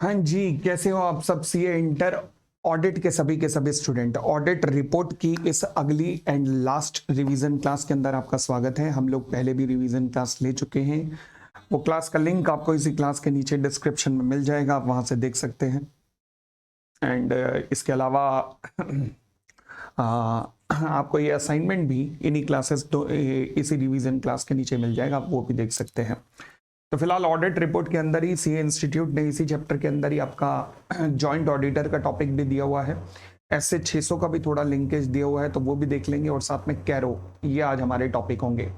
हाँ जी, कैसे हो आप सब सीए इंटर ऑडिट के सभी स्टूडेंट। ऑडिट रिपोर्ट की इस अगली एंड लास्ट रिवीजन क्लास के अंदर आपका स्वागत है। हम लोग पहले भी रिवीजन क्लास ले चुके हैं। वो क्लास का लिंक आपको इसी क्लास के नीचे डिस्क्रिप्शन में मिल जाएगा, आप वहां से देख सकते हैं। एंड इसके अलावा आपको ये असाइनमेंट भी इन्हीं क्लासेस इसी रिवीजन क्लास के नीचे मिल जाएगा, आप वो भी देख सकते हैं। तो फिलहाल ऑडिट रिपोर्ट के अंदर ही सीए इंस्टीट्यूट ने इसी चैप्टर के अंदर ही आपका जॉइंट ऑडिटर का टॉपिक भी दिया हुआ है। ऐसे 600 का भी थोड़ा लिंकेज दिया हुआ है, तो वो भी देख लेंगे। और साथ में कैरो, ये आज हमारे टॉपिक होंगे।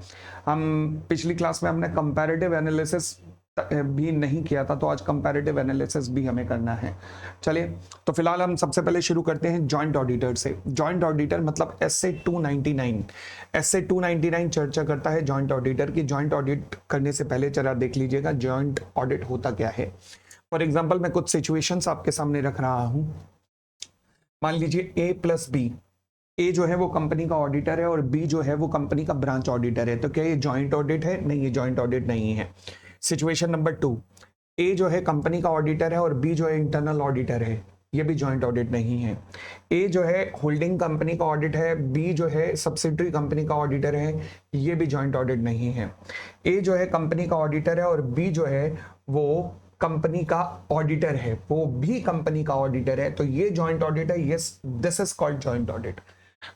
हम पिछली क्लास में हमने कंपैरेटिव एनालिसिस भी नहीं किया था, तो आज कंपैरेटिव एनालिसिस भी हमें करना है। चलिए, तो फिलहाल हम सबसे पहले शुरू करते हैं जॉइंट ऑडिटर से। जॉइंट ऑडिटर मतलब एसए 299। एसए 299 चर्चा करता है जॉइंट ऑडिटर की। जॉइंट ऑडिट करने से पहले जरा देख लीजिएगा जॉइंट ऑडिट होता क्या है। फॉर एग्जाम्पल मैं कुछ सिचुएशंस आपके सामने रख रहा हूं। मान लीजिए ए प्लस बी। ए जो है वो कंपनी का ऑडिटर है और बी जो है वो कंपनी का ब्रांच ऑडिटर है। तो क्या ये जॉइंट ऑडिट है? नहीं, ये जॉइंट ऑडिट नहीं है। सिचुएशन नंबर 2, ए जो है कंपनी का ऑडिटर है और बी जो है इंटरनल ऑडिटर है। ये भी जॉइंट ऑडिट नहीं है। ए जो है होल्डिंग कंपनी का ऑडिट है, बी जो है सब्सिडरी कंपनी का ऑडिटर है। ये भी जॉइंट ऑडिट नहीं है। ए जो है कंपनी का ऑडिटर है और बी जो है वो कंपनी का ऑडिटर है, वो भी कंपनी का ऑडिटर है। तो ये जॉइंट ऑडिट है। Yes, this is called joint audit.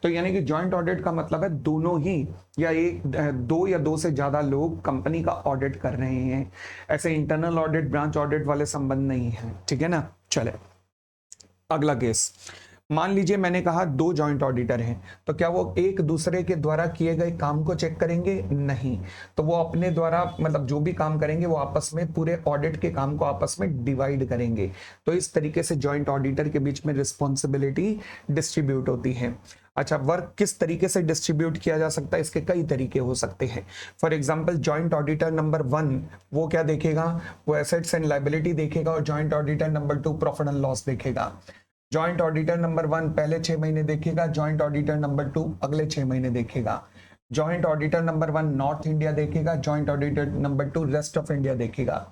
तो यानी कि जॉइंट ऑडिट का मतलब है दोनों ही या एक दो या दो से ज्यादा लोग कंपनी का ऑडिट कर रहे हैं। ऐसे इंटरनल ऑडिट ब्रांच ऑडिट वाले संबंध नहीं है। ठीक है ना। चले अगला केस। मान लीजिए मैंने कहा दो जॉइंट ऑडिटर हैं, तो क्या वो एक दूसरे के द्वारा किए गए काम को चेक करेंगे? नहीं। तो वो अपने द्वारा मतलब जो भी काम करेंगे वो आपस में पूरे ऑडिट के काम को आपस में डिवाइड करेंगे। तो इस तरीके से जॉइंट ऑडिटर के बीच में रिस्पॉन्सिबिलिटी डिस्ट्रीब्यूट होती है। अच्छा, वर्क किस तरीके से डिस्ट्रीब्यूट किया जा सकता है? इसके कई तरीके हो सकते हैं। For example joint auditor number 1 वो क्या देखेगा? वो एसेट्स एंड लायबिलिटी देखेगा। और joint auditor number 2 profit and loss देखेगा। जॉइंट ऑडिटर नंबर 1 पहले 6 महीने देखेगा, जॉइंट ऑडिटर नंबर 2 अगले 6 महीने देखेगा। Joint auditor number 1 north India देखेगा, joint auditor number 2 rest of India देखेगा।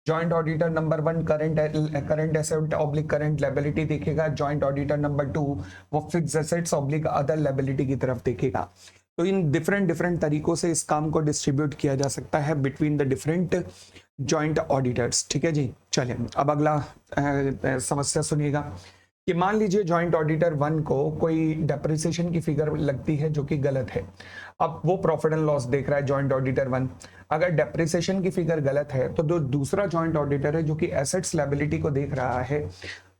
Joint auditor number 1 current asset oblique current liability देखेगा। जॉइंट ऑडिटर नंबर 2 वो fixed assets oblique other liability की तरफ देखेगा। तो इन डिफरेंट तरीकों से इस काम को डिस्ट्रीब्यूट किया जा सकता है between the different joint auditors. ठीक है जी। चलिए अब अगला समस्या सुनिएगा कि मान लीजिए जॉइंट ऑडिटर 1 को कोई डेप्रिसिएशन की फिगर लगती है जो कि गलत है। अब वो प्रॉफिट एंड लॉस देख रहा है जॉइंट ऑडिटर 1। अगर डेप्रिसिएशन की फिगर गलत है तो जो दूसरा जॉइंट ऑडिटर है जो कि एसेट्स लायबिलिटी को देख रहा है,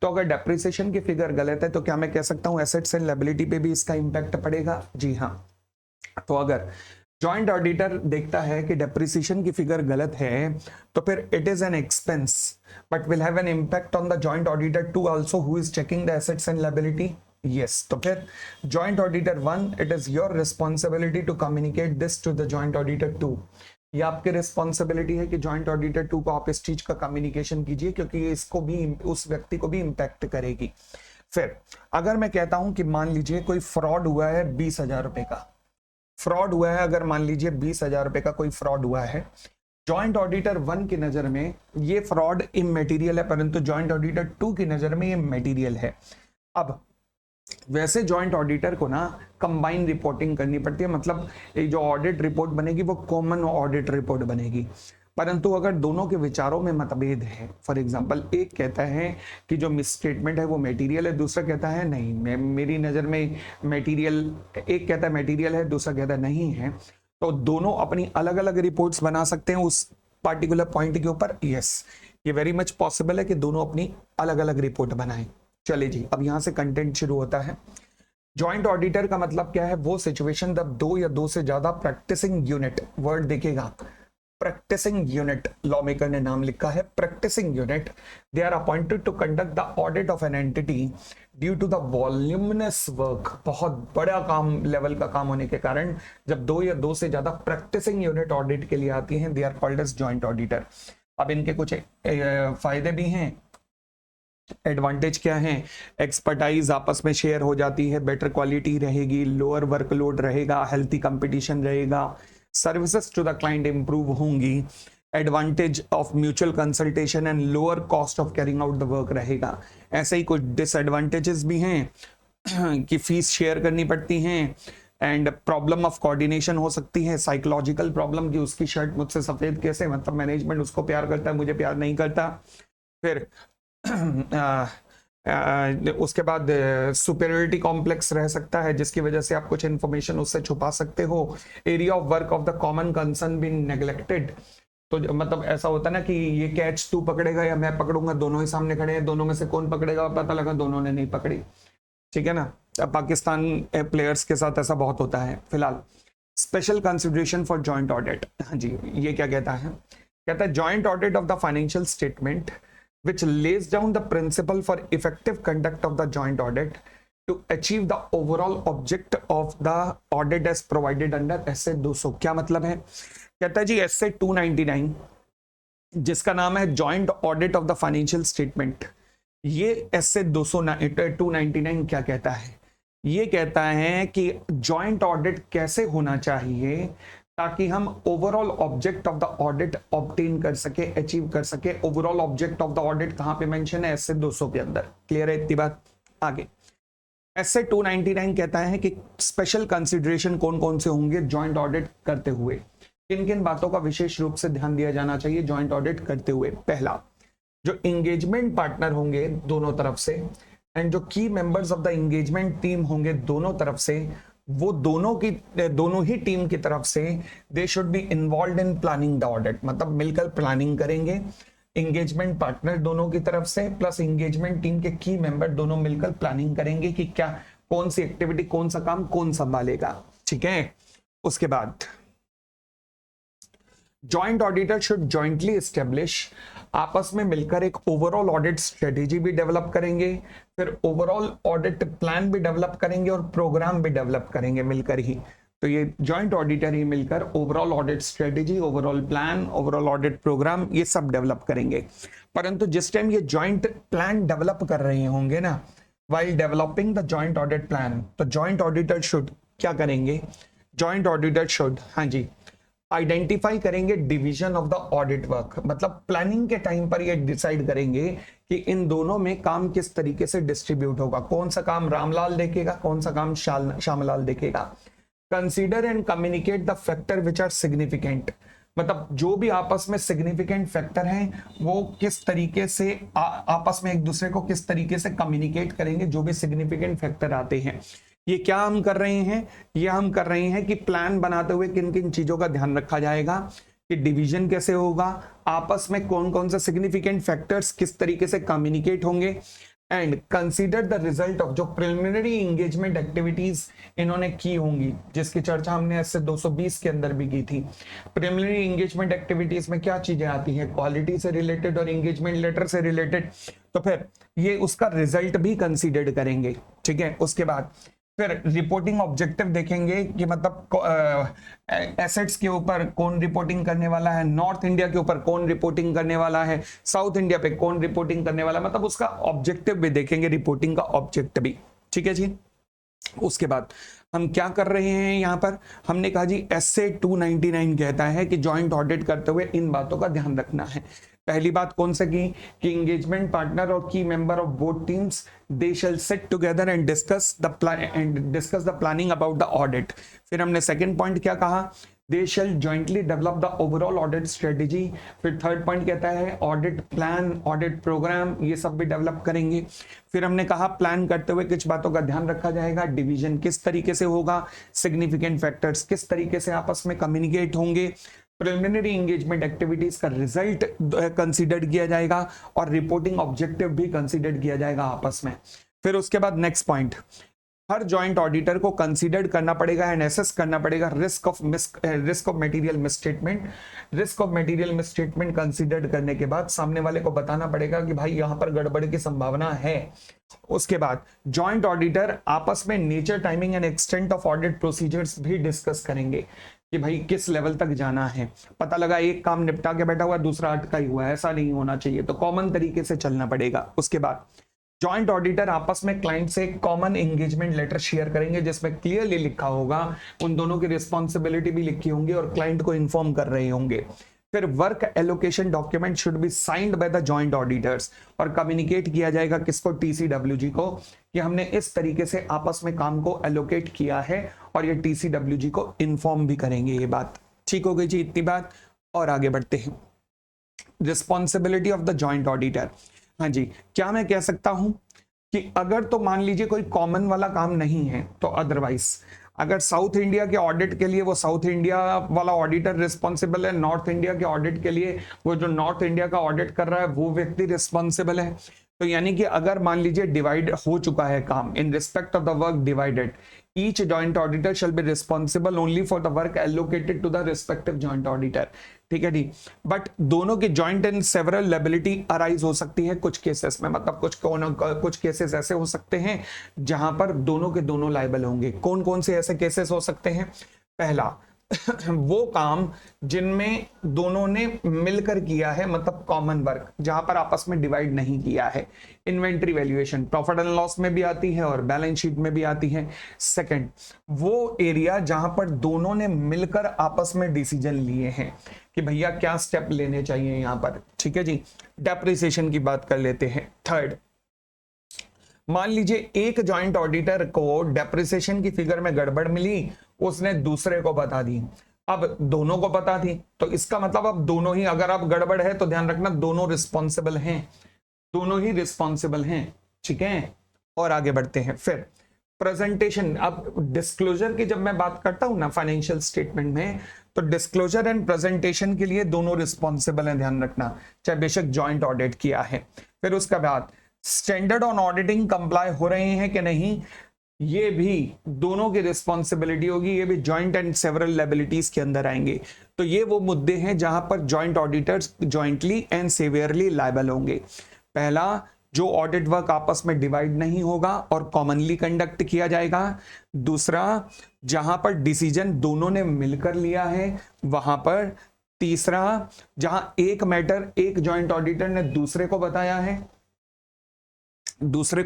तो अगर डेप्रिसिएशन की फिगर गलत है तो क्या मैं कह सकता हूं एसेट्स एंड लायबिलिटी पे भी इसका इंपैक्ट पड़ेगा? जी हाँ। तो अगर जॉइंट ऑडिटर देखता है कि डेप्रिसिएशन की फिगर गलत है, तो फिर it is an expense but will have an impact on the joint auditor 2 also who is checking the assets and liability. Yes, तो फिर joint auditor 1 it is your responsibility to communicate this to the joint auditor 2। ये आपकी responsibility है कि joint auditor 2 को आप इस चीज का कम्युनिकेशन कीजिए, क्योंकि ये इसको भी उस व्यक्ति को भी इम्पैक्ट करेगी। फिर अगर मैं कहता हूं कि मान लीजिए कोई फ्रॉड हुआ है 20,000 रुपए का, फ्रॉड हुआ है, अगर मान लीजिए 20,000 रुपए का कोई फ्रॉड हुआ है, जॉइंट ऑडिटर 1 की नजर में ये फ्रॉड इमैटेरियल है, परंतु जॉइंट ऑडिटर 2 की नजर में ये मटेरियल है। अब वैसे जॉइंट ऑडिटर को ना कंबाइन रिपोर्टिंग करनी पड़ती है, मतलब ये जो ऑडिट रिपोर्ट बनेगी वो कॉमन ऑडिट रिपोर्ट बनेगी। परंतु अगर दोनों के विचारों में मतभेद है, फॉर एग्जांपल एक कहता है कि जो मिसस्टेटमेंट है वो मटेरियल है, दूसरा कहता है नहीं, मेरी नज़र में मटेरियल, एक कहता है मटेरियल है, दूसरा कहता है नहीं है, तो दोनों अपनी अलग अलग रिपोर्ट्स बना सकते हैं उस पार्टिकुलर पॉइंट के ऊपर। यस, ये वेरी मच पॉसिबल है कि दोनों अपनी अलग अलग रिपोर्ट बनाएं। चलिए जी, अब यहां से कंटेंट शुरू होता है। जॉइंट ऑडिटर का मतलब क्या है? वो सिचुएशन जब दो या दो से ज्यादा प्रैक्टिसिंग यूनिट, वर्ड देखेगा प्रैक्टिसिंग यूनिट, लॉ मेकर ने नाम लिखा है practicing unit, they are appointed to conduct the audit of an entity due to the voluminous work. बहुत बड़ा काम, लेवल का काम होने के कारण जब दो या दो से ज्यादा प्रैक्टिसिंग यूनिट ऑडिट के लिए आती हैं, they are called as joint auditor. अब इनके कुछ फायदे भी हैं। एडवांटेज क्या है? एक्सपर्टाइज आपस में शेयर हो जाती है, बेटर क्वालिटी रहेगी, लोअर वर्कलोड रहेगा, हेल्थी कंपटीशन रहेगा, services to the client improve होंगी, advantage of mutual consultation and lower cost of carrying out the work रहेगा। ऐसे ही कुछ डिसएडवांटेजेस भी हैं कि फीस शेयर करनी पड़ती हैं एंड प्रॉब्लम ऑफ कोऑर्डिनेशन हो सकती है, साइकोलॉजिकल प्रॉब्लम कि उसकी शर्ट मुझसे सफेद कैसे, मतलब मैनेजमेंट उसको प्यार करता है मुझे प्यार नहीं करता। फिर उसके बाद सुपेरियरिटी कॉम्प्लेक्स रह सकता है जिसकी वजह से आप कुछ इंफॉर्मेशन उससे छुपा सकते हो। Area of work of the common concern being neglected, तो मतलब ऐसा होता है ना कि ये कैच तू पकड़ेगा या मैं पकड़ूंगा, दोनों ही सामने खड़े हैं, दोनों में से कौन पकड़ेगा, पता लगा दोनों ने नहीं पकड़ी, ठीक है ना। पाकिस्तान प्लेयर्स के साथ ऐसा बहुत होता है। फिलहाल special consideration for joint audit, हाँ जी, ये क्या कहता है, कहता है joint audit of the financial statement which lays down the principle for effective conduct of the joint audit to achieve the overall object of the audit as provided under SA 200। क्या मतलब है, कहता है जी SA 299 जिसका नाम है joint audit of the financial statement, ये SA 299 क्या कहता है, ये कहता है कि जॉइंट ऑडिट कैसे होना चाहिए ताकि हम overall object of the audit obtain कर सके, अचीव कर सके। Overall object of the audit कहां पे मेंशन है, SA 200 के अंदर। क्लियर है इतनी बात। आगे SA 299 कहता है कि स्पेशल कंसिडरेशन कौन कौन से होंगे जॉइंट ऑडिट करते हुए, किन किन बातों का विशेष रूप से ध्यान दिया जाना चाहिए जॉइंट ऑडिट करते हुए। पहला, जो एंगेजमेंट पार्टनर होंगे दोनों तरफ से एंड जो की members of the engagement team होंगे दोनों तरफ से, वो दोनों ही टीम की तरफ से they should be involve in planning the audit, मतलब मिलकर प्लानिंग करेंगे। एंगेजमेंट पार्टनर दोनों की तरफ से प्लस एंगेजमेंट टीम के की मेंबर दोनों मिलकर प्लानिंग करेंगे कि क्या कौन सी एक्टिविटी कौन सा काम कौन संभालेगा, ठीक है। उसके बाद joint auditor should jointly establish, आपस में मिलकर एक ओवरऑल ऑडिट स्ट्रेटेजी भी डेवलप करेंगे, फिर ओवरऑल ऑडिट प्लान भी डेवलप करेंगे और प्रोग्राम भी डेवलप करेंगे मिलकर ही। तो ये जॉइंट ऑडिटर ही मिलकर overall audit strategy, overall plan, overall audit program ये सब डेवलप करेंगे। परंतु जिस टाइम ये जॉइंट प्लान डेवलप कर रहे होंगे ना, while developing the joint audit plan, तो जॉइंट ऑडिटर शुड क्या करेंगे, जॉइंट ऑडिटर शुड, हाँ जी, आइडेंटिफाई करेंगे division of the audit work, मतलब प्लानिंग के टाइम पर ये डिसाइड करेंगे कि इन दोनों में काम किस तरीके से डिस्ट्रीब्यूट होगा, कौन सा काम रामलाल देखेगा, कौन सा काम श्यामलाल देखेगा। Consider and communicate the factor which are significant, मतलब जो भी आपस में सिग्निफिकेंट फैक्टर हैं वो किस तरीके से आपस में एक दूसरे को किस तरीके से कम्युनिकेट करेंगे, जो भी सिग्निफिकेंट फैक्टर आते हैं। ये क्या हम कर रहे हैं, ये हम कर रहे हैं कि प्लान बनाते हुए किन किन चीजों का ध्यान रखा जाएगा, कि डिवीजन कैसे होगा, आपस में कौन कौन से सिग्निफिकेंट फैक्टर्स किस तरीके से कम्युनिकेट होंगे, and consider the result of जो प्रिलिमिनरी एंगेजमेंट एक्टिविटीज इन्होंने की होंगी, जिसकी चर्चा हमने ऐसे 220 के अंदर भी की थी। प्रिलिमिनरी एंगेजमेंट एक्टिविटीज में क्या चीजें आती हैं, क्वालिटी से रिलेटेड और एंगेजमेंट लेटर से रिलेटेड, तो फिर ये उसका रिजल्ट भी कंसीडर करेंगे, ठीक है। उसके बाद फिर रिपोर्टिंग ऑब्जेक्टिव देखेंगे कि मतलब एसेट्स के ऊपर कौन रिपोर्टिंग करने वाला है, नॉर्थ इंडिया के ऊपर कौन रिपोर्टिंग करने वाला है, साउथ इंडिया पे कौन रिपोर्टिंग करने वाला है, मतलब उसका ऑब्जेक्टिव भी देखेंगे, रिपोर्टिंग का ऑब्जेक्टिव भी, ठीक है जी। उसके बाद हम क्या कर रहे हैं यहाँ पर, हमने कहा जी SA 299 कहता है कि जॉइंट ऑडिट करते हुए इन बातों का ध्यान रखना है। पहली बात कौन सा की कि एंगेजमेंट पार्टनर और key member of both teams they shall sit together and discuss the planning about the audit. फिर हमने सेकंड पॉइंट क्या कहा, they shall jointly develop the overall audit strategy. फिर थर्ड पॉइंट कहता है ऑडिट प्लान, ऑडिट प्रोग्राम, ये सब भी डेवलप करेंगे। फिर हमने कहा प्लान करते हुए किस बातों का ध्यान रखा जाएगा, डिवीजन किस तरीके से होगा, सिग्निफिकेंट फैक्टर्स किस तरीके से आपस में कम्युनिकेट होंगे, प्रिलिमिनरी एंगेजमेंट एक्टिविटीज का रिजल्ट कंसीडर किया जाएगा और रिपोर्टिंग ऑब्जेक्टिव भी कंसीडर किया जाएगा आपस में। फिर उसके बाद नेक्स्ट पॉइंट, हर जॉइंट ऑडिटर को कंसीडर करना पड़ेगा एंड एसेस करना पड़ेगा risk of material misstatement. Risk of material misstatement consider करने के बाद सामने वाले को बताना पड़ेगा कि भाई यहां पर गड़बड़ की संभावना है। उसके बाद जॉइंट ऑडिटर आपस में nature, timing and extent of audit procedures भी डिस्कस करेंगे कि भाई किस लेवल तक जाना है। पता लगा एक काम निपटा के बैठा हुआ दूसरा अटका ही हुआ है, ऐसा नहीं होना चाहिए, तो कॉमन तरीके से चलना पड़ेगा। उसके बाद जॉइंट ऑडिटर आपस में क्लाइंट से कॉमन एंगेजमेंट लेटर शेयर करेंगे जिसमें क्लियरली लिखा होगा, उन दोनों की रिस्पॉन्सिबिलिटी भी लिखी होंगी और क्लाइंट को इन्फॉर्म कर रहे होंगे। फिर work allocation document should be signed by the joint auditors, और कम्युनिकेट किया जाएगा किसको, टीसीडब्ल्यूजी को, कि हमने इस तरीके से आपस में काम को एलोकेट किया है, और ये टीसीडब्ल्यूजी को इन्फॉर्म भी करेंगे। ये बात ठीक हो गई जी, इतनी बात। और आगे बढ़ते हैं, responsibility of the joint auditor. हाँ जी, क्या मैं कह सकता हूं कि अगर तो मान लीजिए कोई कॉमन वाला काम नहीं है तो अदरवाइज अगर साउथ इंडिया के ऑडिट के लिए वो साउथ इंडिया वाला ऑडिटर रिस्पॉन्सिबल है, नॉर्थ इंडिया के ऑडिट के लिए वो जो नॉर्थ इंडिया का ऑडिट कर रहा है वो व्यक्ति रिस्पॉन्सिबल है। तो यानी कि अगर मान लीजिए डिवाइड हो चुका है काम, in respect of the work divided, each joint auditor shall be responsible only for the work allocated to the respective joint auditor. ठीक है जी, बट दोनों की joint and several liability arise हो सकती है कुछ केसेस में, मतलब कुछ केसेस ऐसे हो सकते हैं जहां पर दोनों के दोनों लायबल होंगे। कौन कौन से ऐसे केसेस हो सकते हैं? पहला वो काम जिनमें दोनों ने मिलकर किया है, मतलब कॉमन वर्क, जहां पर आपस में डिवाइड नहीं किया है। Inventory valuation profit and loss में भी आती है और बैलेंस शीट में भी आती है। सेकंड, वो एरिया जहां पर दोनों ने मिलकर आपस में डिसीजन लिए हैं कि भैया क्या स्टेप लेने चाहिए यहां पर। ठीक है जी, डेप्रिसिएशन की बात कर लेते हैं। थर्ड, मान लीजिए एक जॉइंट ऑडिटर को डेप्रिसिएशन की फिगर में गड़बड़ मिली, उसने दूसरे को बता दी, अब दोनों को बता दी, तो इसका मतलब अब दोनों ही, अगर अब गड़बड़ है तो ध्यान रखना दोनों रिस्पॉन्सिबल हैं, दोनों ही रिस्पॉन्सिबल हैं। ठीक है, और आगे बढ़ते हैं। फिर प्रेजेंटेशन, अब डिस्क्लोजर की जब मैं बात करता हूं ना फाइनेंशियल स्टेटमेंट में, तो डिस्क्लोजर एंड प्रेजेंटेशन के लिए दोनों रिस्पॉन्सिबल हैं, ध्यान रखना, चाहे बेशक जॉइंट ऑडिट किया है। फिर उसके बाद स्टैंडर्ड ऑन ऑडिटिंग कंप्लाई हो रहे हैं कि नहीं, ये भी दोनों की रिस्पॉन्सिबिलिटी होगी, ये भी जॉइंट एंड सेवरल लायबिलिटीज के अंदर आएंगे। तो ये वो मुद्दे हैं जहां पर joint auditors jointly and severally liable होंगे। पहला, जो ऑडिट वर्क आपस में डिवाइड नहीं होगा और कॉमनली कंडक्ट किया जाएगा। दूसरा, जहां पर डिसीजन दोनों ने मिलकर लिया है वहां पर। तीसरा, जहां एक मैटर एक जॉइंट ऑडिटर ने दूसरे को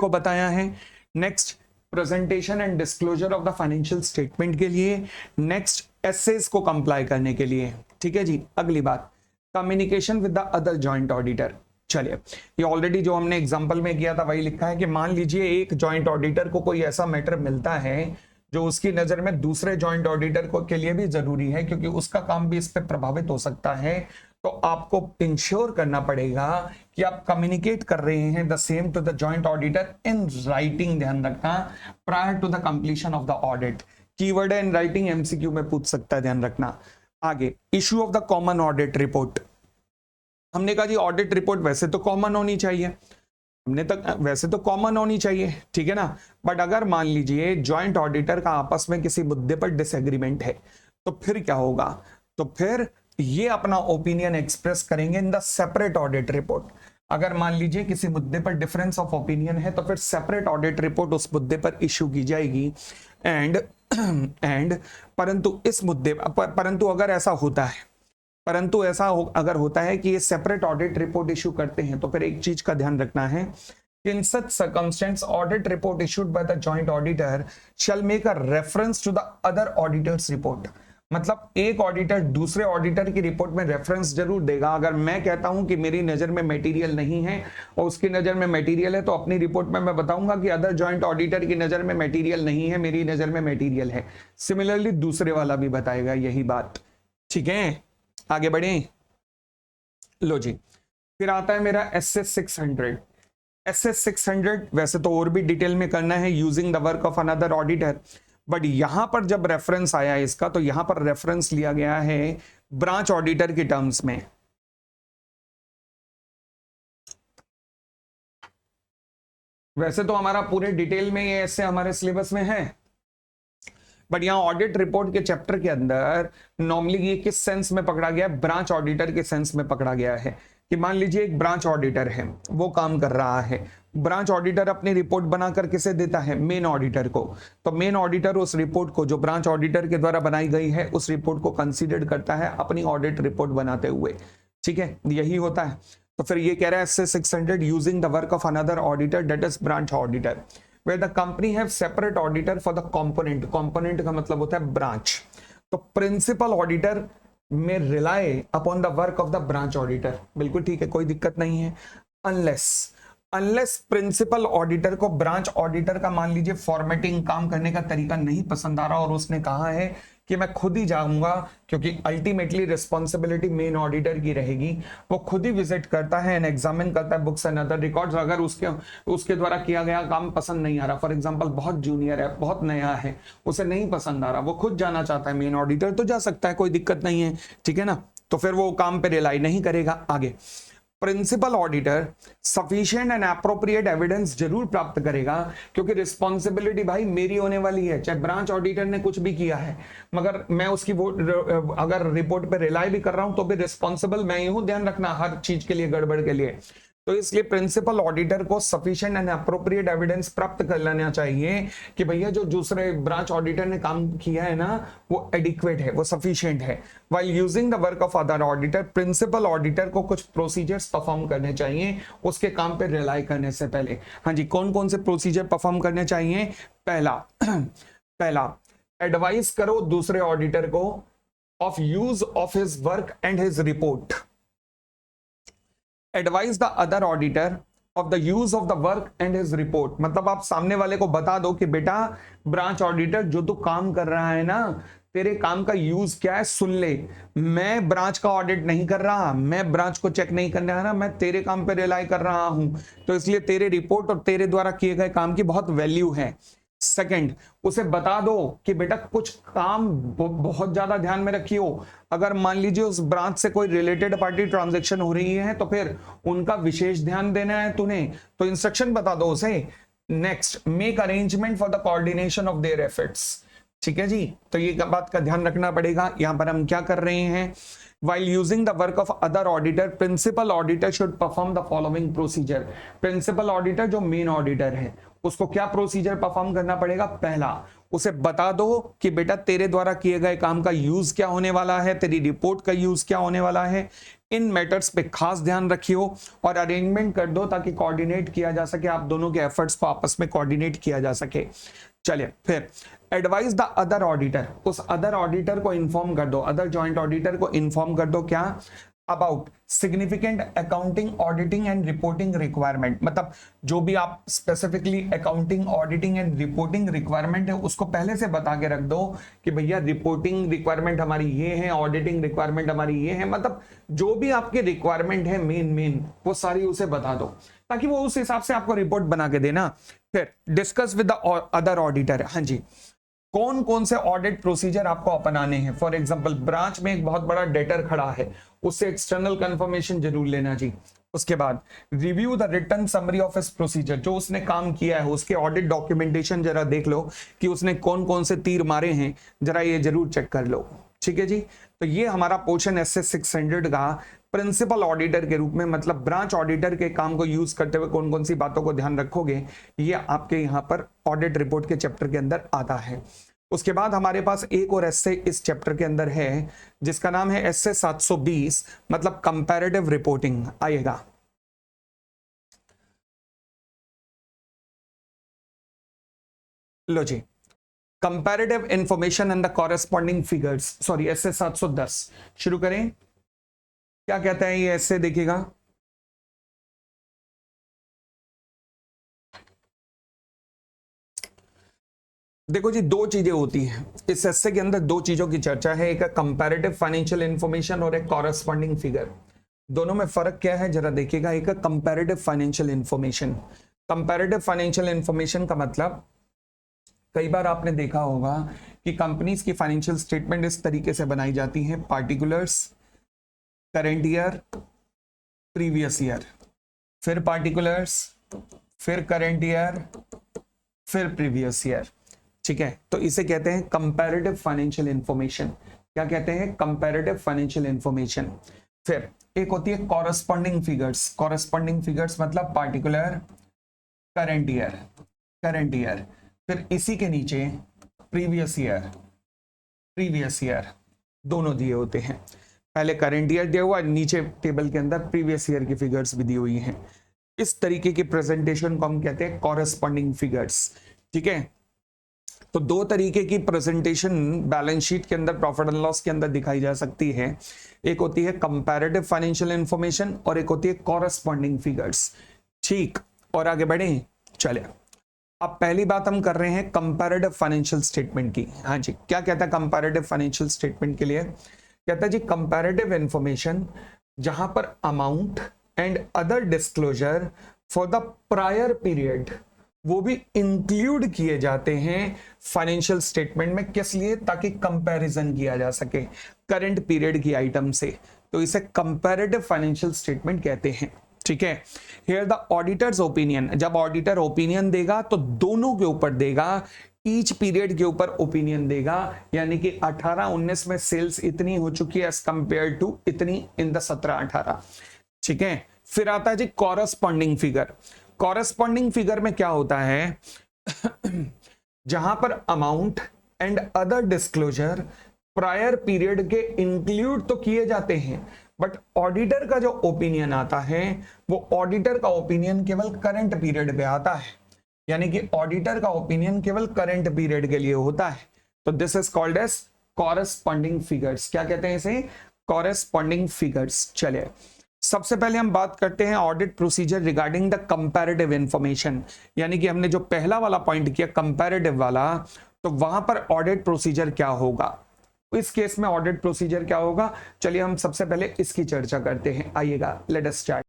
बताया है। Next, presentation and disclosure of the financial statement के लिए। नेक्स्ट, एसेस को कंप्लाई करने के लिए। ठीक है जी, अगली बात, communication with the other joint auditor. चलिए, ये ऑलरेडी जो हमने एग्जांपल में किया था वही लिखा है कि मान लीजिए एक जॉइंट ऑडिटर को कोई ऐसा मैटर मिलता है जो उसकी नजर में दूसरे जॉइंट ऑडिटर को के लिए भी जरूरी है, क्योंकि उसका काम भी इस पे प्रभावित हो सकता है। तो आपको इंश्योर करना पड़ेगा कि आप कम्युनिकेट कर रहे हैं the same to the joint auditor in writing, ध्यान रखना, prior to the completion of the audit. Keyword है इन राइटिंग, एमसीक्यू में पूछ सकता है, ध्यान रखना। आगे, issue of the common audit report. हमने कहा जी ऑडिट रिपोर्ट वैसे तो कॉमन होनी चाहिए, ठीक है ना, बट अगर मान लीजिए जॉइंट ऑडिटर का आपस में किसी मुद्दे पर डिसएग्रीमेंट है तो फिर क्या होगा? तो फिर ये अपना ओपिनियन एक्सप्रेस करेंगे in the separate audit report. अगर मान लीजिए किसी मुद्दे पर डिफरेंस ऑफ ओपिनियन है तो फिर सेपरेट ऑडिट रिपोर्ट उस मुद्दे पर इश्यू की जाएगी। एंड परंतु अगर ऐसा होता है, अगर होता है कि ये सेपरेट ऑडिट रिपोर्ट इश्यू करते हैं, तो फिर एक चीज का ध्यान रखना है कि in such circumstances audit report issued by the joint auditor shall make a reference to the other auditor's report. मतलब एक ऑडिटर दूसरे ऑडिटर की रिपोर्ट में रेफरेंस जरूर देगा। अगर मैं कहता हूं कि मेरी नजर में मटेरियल नहीं है और उसकी नजर में मटेरियल है, तो अपनी रिपोर्ट में मैं बताऊंगा कि अदर जॉइंट ऑडिटर की नजर में मटेरियल नहीं है, मेरी नजर में मटेरियल है। सिमिलरली दूसरे वाला भी बताएगा यही बात। ठीक है, आगे बढ़े। लो जी, फिर आता है मेरा SS 600। SS 600 वैसे तो और भी डिटेल में करना है, using the work of another auditor, but यहां पर जब रेफरेंस आया इसका, तो यहां पर रेफरेंस लिया गया है ब्रांच ऑडिटर की टर्म्स में। वैसे तो हमारा पूरे डिटेल में ये ऐसे हमारे सिलेबस में है, बट यहां ऑडिट रिपोर्ट के चैप्टर के अंदर नॉर्मली ये किस सेंस में पकड़ा गया है? ब्रांच ऑडिटर के सेंस में पकड़ा गया है कि मान लीजिए एक ब्रांच ऑडिटर है, वो काम कर रहा है। ब्रांच ऑडिटर अपनी रिपोर्ट बनाकर किसे देता है? मेन ऑडिटर को। तो मेन ऑडिटर उस रिपोर्ट को, जो ब्रांच ऑडिटर के द्वारा बनाई गई है, उस रिपोर्ट को कंसीडर करता है अपनी ऑडिट रिपोर्ट बनाते हुए। ठीक है, यही होता है। तो फिर ये कह रहा है SS 600 using the work of another auditor that is branch auditor where the company have separate auditor for the component का मतलब होता है ब्रांच। तो principal auditor may rely upon the work of the branch auditor। बिल्कुल ठीक है, कोई दिक्कत नहीं है। अनलेस प्रिंसिपल ऑडिटर को ब्रांच ऑडिटर का मान लीजिए फॉर्मेटिंग काम करने का तरीका नहीं पसंद आ रहा और उसने कहा है कि मैं खुद ही जाऊंगा, क्योंकि अल्टीमेटली रिस्पॉन्सिबिलिटी मेन ऑडिटर की रहेगी, वो खुद ही विजिट करता है एंड एग्जामिन करता है बुक्स एंड अदर रिकॉर्ड्स। अगर उसके द्वारा किया गया काम पसंद नहीं आ रहा, फॉर एग्जांपल बहुत जूनियर है, बहुत नया है, उसे नहीं पसंद आ रहा, वो खुद जाना चाहता है मेन ऑडिटर, तो जा सकता है, कोई दिक्कत नहीं है, ठीक है ना। तो फिर वो काम पे रिलाई नहीं करेगा। आगे, principal auditor sufficient and appropriate evidence जरूर प्राप्त करेगा, क्योंकि रिस्पॉन्सिबिलिटी भाई मेरी होने वाली है, चाहे ब्रांच ऑडिटर ने कुछ भी किया है, मगर मैं उसकी वो अगर रिपोर्ट पे रिलाई भी कर रहा हूं तो भी रिस्पॉन्सिबल मैं ही हूं, ध्यान रखना हर चीज के लिए, गड़बड़ के लिए। तो इसलिए प्रिंसिपल ऑडिटर को सफिशिएंट एंड अप्रोप्रिएट एविडेंस प्राप्त कर लेना चाहिए कि भैया जो दूसरे ब्रांच ऑडिटर ने काम किया है ना वो एडिक्वेट है, वो सफिशिएंट है। While using the work of other auditor, principal auditor को कुछ प्रोसीजर्स परफॉर्म करने चाहिए उसके काम पे रिलाई करने से पहले। हाँ जी, कौन कौन से प्रोसीजर परफॉर्म करने चाहिए? पहला एडवाइस करो दूसरे ऑडिटर को of use of his work and his report. Advise the other auditor of the use of the work and his report, मतलब आप सामने वाले को बता दो कि बेटा ब्रांच ऑडिटर जो तू काम कर रहा है ना, तेरे काम का यूज क्या है सुन ले, मैं ब्रांच का ऑडिट नहीं कर रहा, मैं ब्रांच को चेक नहीं करने आ रहा, मैं तेरे काम पे रिलाई कर रहा हूं, तो इसलिए तेरे रिपोर्ट और तेरे द्वारा किए गए काम की बहुत वैल्यू है। सेकंड, उसे बता दो कि बेटा कुछ काम बहुत ज्यादा ध्यान में रखियो, अगर मान लीजिए उस ब्रांच से कोई रिलेटेड पार्टी ट्रांजैक्शन हो रही है तो फिर उनका विशेष ध्यान देना है तूने, तो इंस्ट्रक्शन बता दो उसे। Next, make arrangement for the coordination of their efforts. ठीक है जी, तो ये बात का ध्यान रखना पड़ेगा। यहां पर हम क्या कर रहे हैं? While using the work of other auditor, principal auditor should perform the following procedure। principal auditor जो main auditor है उसको क्या प्रोसीजर परफॉर्म करना पड़ेगा? पहला, उसे बता दो कि बेटा तेरे द्वारा किए गए काम का यूज क्या होने वाला है, तेरी रिपोर्ट का यूज क्या होने वाला है, इन मैटर्स पे खास ध्यान रखियो और अरेंजमेंट कर दो ताकि कोऑर्डिनेट किया जा सके, आप दोनों के एफर्ट्स को आपस में कोऑर्डिनेट किया जा सके। चलिए फिर, एडवाइज द अदर ऑडिटर, उस अदर ऑडिटर को इन्फॉर्म कर दो, अदर जॉइंट ऑडिटर को इन्फॉर्म कर दो क्या? About significant accounting auditing and reporting requirement, मतलब जो भी आप specifically accounting auditing and reporting requirement है उसको पहले से बता के रख दो कि भैया रिपोर्टिंग रिक्वायरमेंट हमारी ये है, ऑडिटिंग रिक्वायरमेंट हमारी ये है, मतलब जो भी आपकी रिक्वायरमेंट है मेन वो सारी उसे बता दो ताकि वो उस हिसाब से आपको रिपोर्ट बना के देना। फिर discuss with the other auditor, हाँ जी, कौन कौन से ऑडिट प्रोसीजर आपको अपनाने हैं। फॉर एग्जांपल ब्रांच में एक बहुत बड़ा डेटर खड़ा है, उससे एक्सटर्नल कंफर्मेशन जरूर लेना जी। उसके बाद review the written summary of his procedure, जो उसने काम किया है उसके ऑडिट डॉक्यूमेंटेशन जरा देख लो कि उसने कौन कौन से तीर मारे हैं, जरा ये जरूर चेक कर लो। ठीक है जी, तो ये हमारा पोर्शन SS 600 का प्रिंसिपल ऑडिटर के रूप में, मतलब ब्रांच ऑडिटर के काम को यूज करते हुए कौन कौन सी बातों को ध्यान रखोगे, ये आपके यहाँ पर ऑडिट रिपोर्ट के चैप्टर के अंदर आता है। उसके बाद हमारे पास एक और एस्से इस चैप्टर के अंदर है जिसका नाम है एस्से 720, मतलब कंपैरेटिव रिपोर्टिंग आएगा। लो जी, comparative information and the corresponding figures, sorry SA 710 शुरू करें। क्या कहता है ये एस्से, देखिएगा। देखो जी, दो चीजें होती हैं इस एस्से के अंदर, दो चीजों की चर्चा है, एक कंपैरेटिव फाइनेंशियल इंफॉर्मेशन और एक कॉरेस्पॉन्डिंग फिगर। दोनों में फर्क क्या है जरा देखिएगा। एक comparative financial information, comparative financial information का मतलब कई बार आपने देखा होगा कि कंपनीज की फाइनेंशियल स्टेटमेंट इस तरीके से बनाई जाती है, particulars, current year, previous year, फिर पार्टिकुलर्स, फिर करंट ईयर, फिर प्रीवियस ईयर। ठीक है, तो इसे कहते हैं कंपैरेटिव फाइनेंशियल इंफॉर्मेशन। क्या कहते हैं? Comparative financial information. फिर एक होती है कॉरेस्पॉन्डिंग फिगर्स, कॉरेस्पॉन्डिंग फिगर्स मतलब particular, current year, current year, फिर इसी के नीचे प्रीवियस ईयर, प्रीवियस ईयर, दोनों दिए होते हैं। पहले करंट ईयर दिया हुआ, नीचे टेबल के अंदर प्रीवियस ईयर की फिगर्स भी दी हुई हैं। इस तरीके की प्रेजेंटेशन को हम कहते हैं कॉरेस्पॉन्डिंग फिगर्स। ठीक है, तो दो तरीके की प्रेजेंटेशन बैलेंस शीट के अंदर, प्रॉफिट एंड लॉस के अंदर दिखाई जा सकती है। एक होती है कंपैरेटिव फाइनेंशियल इंफॉर्मेशन और एक होती है कॉरेस्पॉन्डिंग फिगर्स। ठीक, और आगे बढ़े, चले। अब पहली बात हम कर रहे हैं कंपैरेटिव फाइनेंशियल स्टेटमेंट की। हाँ जी, क्या कहता है कंपैरेटिव फाइनेंशियल स्टेटमेंट के लिए? कहता है जी कंपैरेटिव इंफॉर्मेशन जहां पर amount and other disclosure for the prior period वो भी इंक्लूड किए जाते हैं फाइनेंशियल स्टेटमेंट में। किस लिए? ताकि कंपैरिजन किया जा सके करंट पीरियड की आइटम से। तो इसे कंपैरेटिव फाइनेंशियल स्टेटमेंट कहते हैं। ठीक है, हियर द ऑडिटर्स ओपिनियन, जब ऑडिटर ओपिनियन देगा तो दोनों के ऊपर देगा, ईच पीरियड के ऊपर ओपिनियन देगा। यानी कि 18-19 में सेल्स इतनी हो चुकी है एज कंपेयर टू इतनी इन द 17-18। ठीक है, फिर आता है जी कॉरेस्पॉन्डिंग फिगर। कॉरेस्पॉन्डिंग फिगर में क्या होता है? जहां पर amount and other disclosure prior period के इंक्लूड तो किए जाते हैं, बट ऑडिटर का जो ओपिनियन आता है वो ऑडिटर का ओपिनियन केवल करंट पीरियड पे आता है। यानी कि ऑडिटर का ओपिनियन केवल करंट पीरियड के लिए होता है। तो this is called as corresponding figures. क्या कहते हैं इसे? Corresponding figures. चलिए, सबसे पहले हम बात करते हैं audit procedure regarding the comparative information. यानी कि हमने जो पहला वाला पॉइंट किया कंपैरेटिव वाला, तो वहां पर ऑडिट प्रोसीजर क्या होगा, इस केस में ऑडिट प्रोसीजर क्या होगा। चलिए हम सबसे पहले इसकी चर्चा करते हैं, आइएगा, लेट अस स्टार्ट।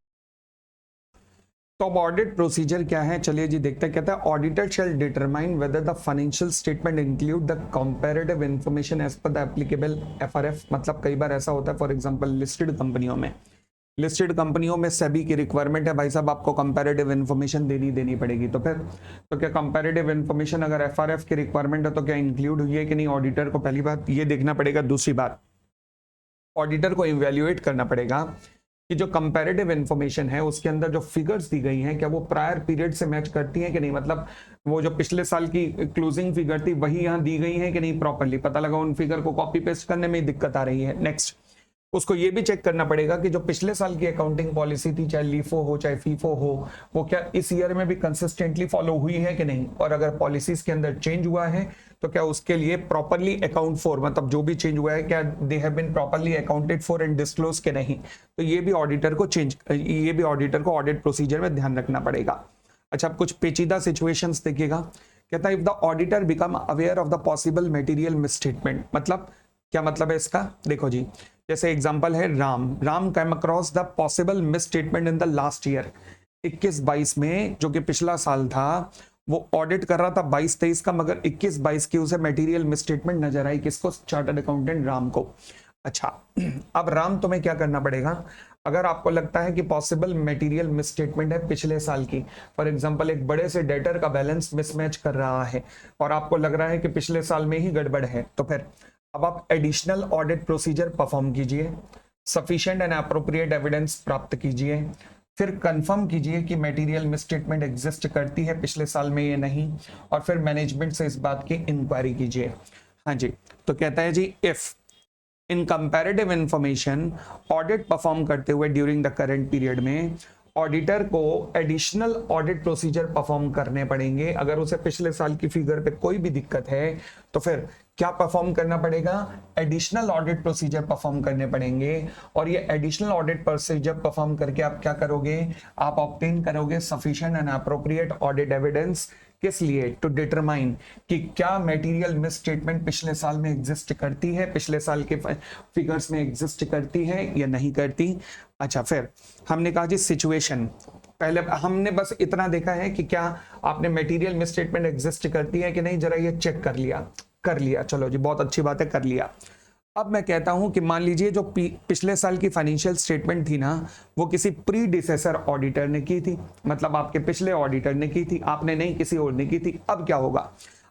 तो अब ऑडिट प्रोसीजर क्या है, चलिए जी देखते हैं। कहता है auditor shall determine whether the financial statement include the comparative information as per the applicable FRF. मतलब कई बार ऐसा होता है, फॉर एग्जांपल लिस्टेड कंपनियों में सेबी की रिक्वायरमेंट है, भाई साहब आपको कंपैरेटिव इंफॉर्मेशन देनी पड़ेगी। तो फिर तो क्या कंपैरेटिव इंफॉर्मेशन अगर एफआरएफ की रिक्वायरमेंट है तो क्या इंक्लूड हुई है कि नहीं? ऑडिटर को पहली बात ये देखना पड़ेगा। दूसरी बात, ऑडिटर को इवैल्यूएट करना पड़ेगा कि जो कंपैरेटिव इंफॉर्मेशन है उसके अंदर जो फिगर्स दी गई हैं क्या वो प्रायर पीरियड से मैच करती हैं कि नहीं। मतलब वो जो पिछले साल की क्लोजिंग फिगर थी वही यहाँ दी गई है कि नहीं प्रॉपरली। पता लगा उन फिगर को कॉपी पेस्ट करने में दिक्कत आ रही है। नेक्स्ट, उसको ये भी चेक करना पड़ेगा कि जो पिछले साल की अकाउंटिंग पॉलिसी थी, चाहे लीफो हो चाहे फीफो हो, वो क्या इस ईयर में भी कंसिस्टेंटली फॉलो हुई है कि नहीं। और अगर पॉलिसीज के अंदर चेंज हुआ है तो क्या उसके लिए प्रॉपरली अकाउंट फॉर, मतलब जो भी चेंज हुआ है क्या they have been properly accounted for and disclose के नहीं। तो ये भी ऑडिटर को ऑडिट प्रोसीजर में ध्यान रखना पड़ेगा। अच्छा, अब कुछ पेचीदा सिचुएशंस देखिएगा। कहता है if the auditor become aware of the possible material misstatement. मतलब क्या मतलब है इसका? देखो जी, जैसे एग्जांपल है Ram came across the possible misstatement in the last year 21-22 में, जो कि पिछला साल था, वो ऑडिट कर रहा था 22-23 का, मगर 21-22 की उसे मटेरियल मिसस्टेटमेंट नजर आई। किसको? चार्टर्ड अकाउंटेंट राम को। अच्छा, अब राम तुम्हें क्या करना पड़ेगा? अगर आपको लगता है कि पॉसिबल मटेरियल मिसस्टेटमेंट है पिछले साल की, फॉर एग्जांपल एक बड़े से डेटर का बैलेंस मिसमैच कर रहा है और आपको लग रहा है कि पिछले साल में ही गड़बड़ है, तो फिर अब आप एडिशनल ऑडिट प्रोसीजर परफॉर्म कीजिए, सफिशिएंट एंड अप्रोप्रिएट एविडेंस प्राप्त कीजिए, फिर कंफर्म कीजिए कि मटेरियल मिसस्टेटमेंट एग्जिस्ट करती है पिछले साल में ये नहीं, और फिर मैनेजमेंट से इस बात की इंक्वायरी कीजिए। हाँ जी, तो कहता है जी if in comparative information audit perform करते हुए ड्यूरिंग द करंट पीरियड में ऑडिटर को एडिशनल ऑडिट प्रोसीजर परफॉर्म करने पड़ेंगे। अगर उसे पिछले साल की फिगर पे कोई भी दिक्कत है तो फिर क्या परफॉर्म करना पड़ेगा? एडिशनल ऑडिट प्रोसीजर परफॉर्म करने पड़ेंगे। और ये एडिशनल ऑडिट प्रोसीजर परफॉर्म करके आप क्या करोगे? आप ऑब्टेन करोगे sufficient and appropriate audit evidence. किस लिए? टू डिटरमाइन कि क्या मटेरियल मिस स्टेटमेंट पिछले साल में एग्जिस्ट करती है, पिछले साल के फिगर्स में एग्जिस्ट करती है या नहीं करती। अच्छा, फिर हमने कहा जी सिचुएशन, पहले हमने बस इतना देखा है कि क्या आपने मटेरियल मिस स्टेटमेंट एग्जिस्ट करती है कि नहीं, जरा ये चेक कर लिया, चलो जी बहुत अच्छी बात है, कर लिया। अब मैं कहता हूं कि मान लीजिए जो पिछले साल की फाइनेंशियल स्टेटमेंट थी ना, वो किसी प्रीडिसेसर ऑडिटर ने की थी, मतलब आपके पिछले ऑडिटर ने की थी, आपने नहीं, किसी और ने की थी। अब क्या होगा?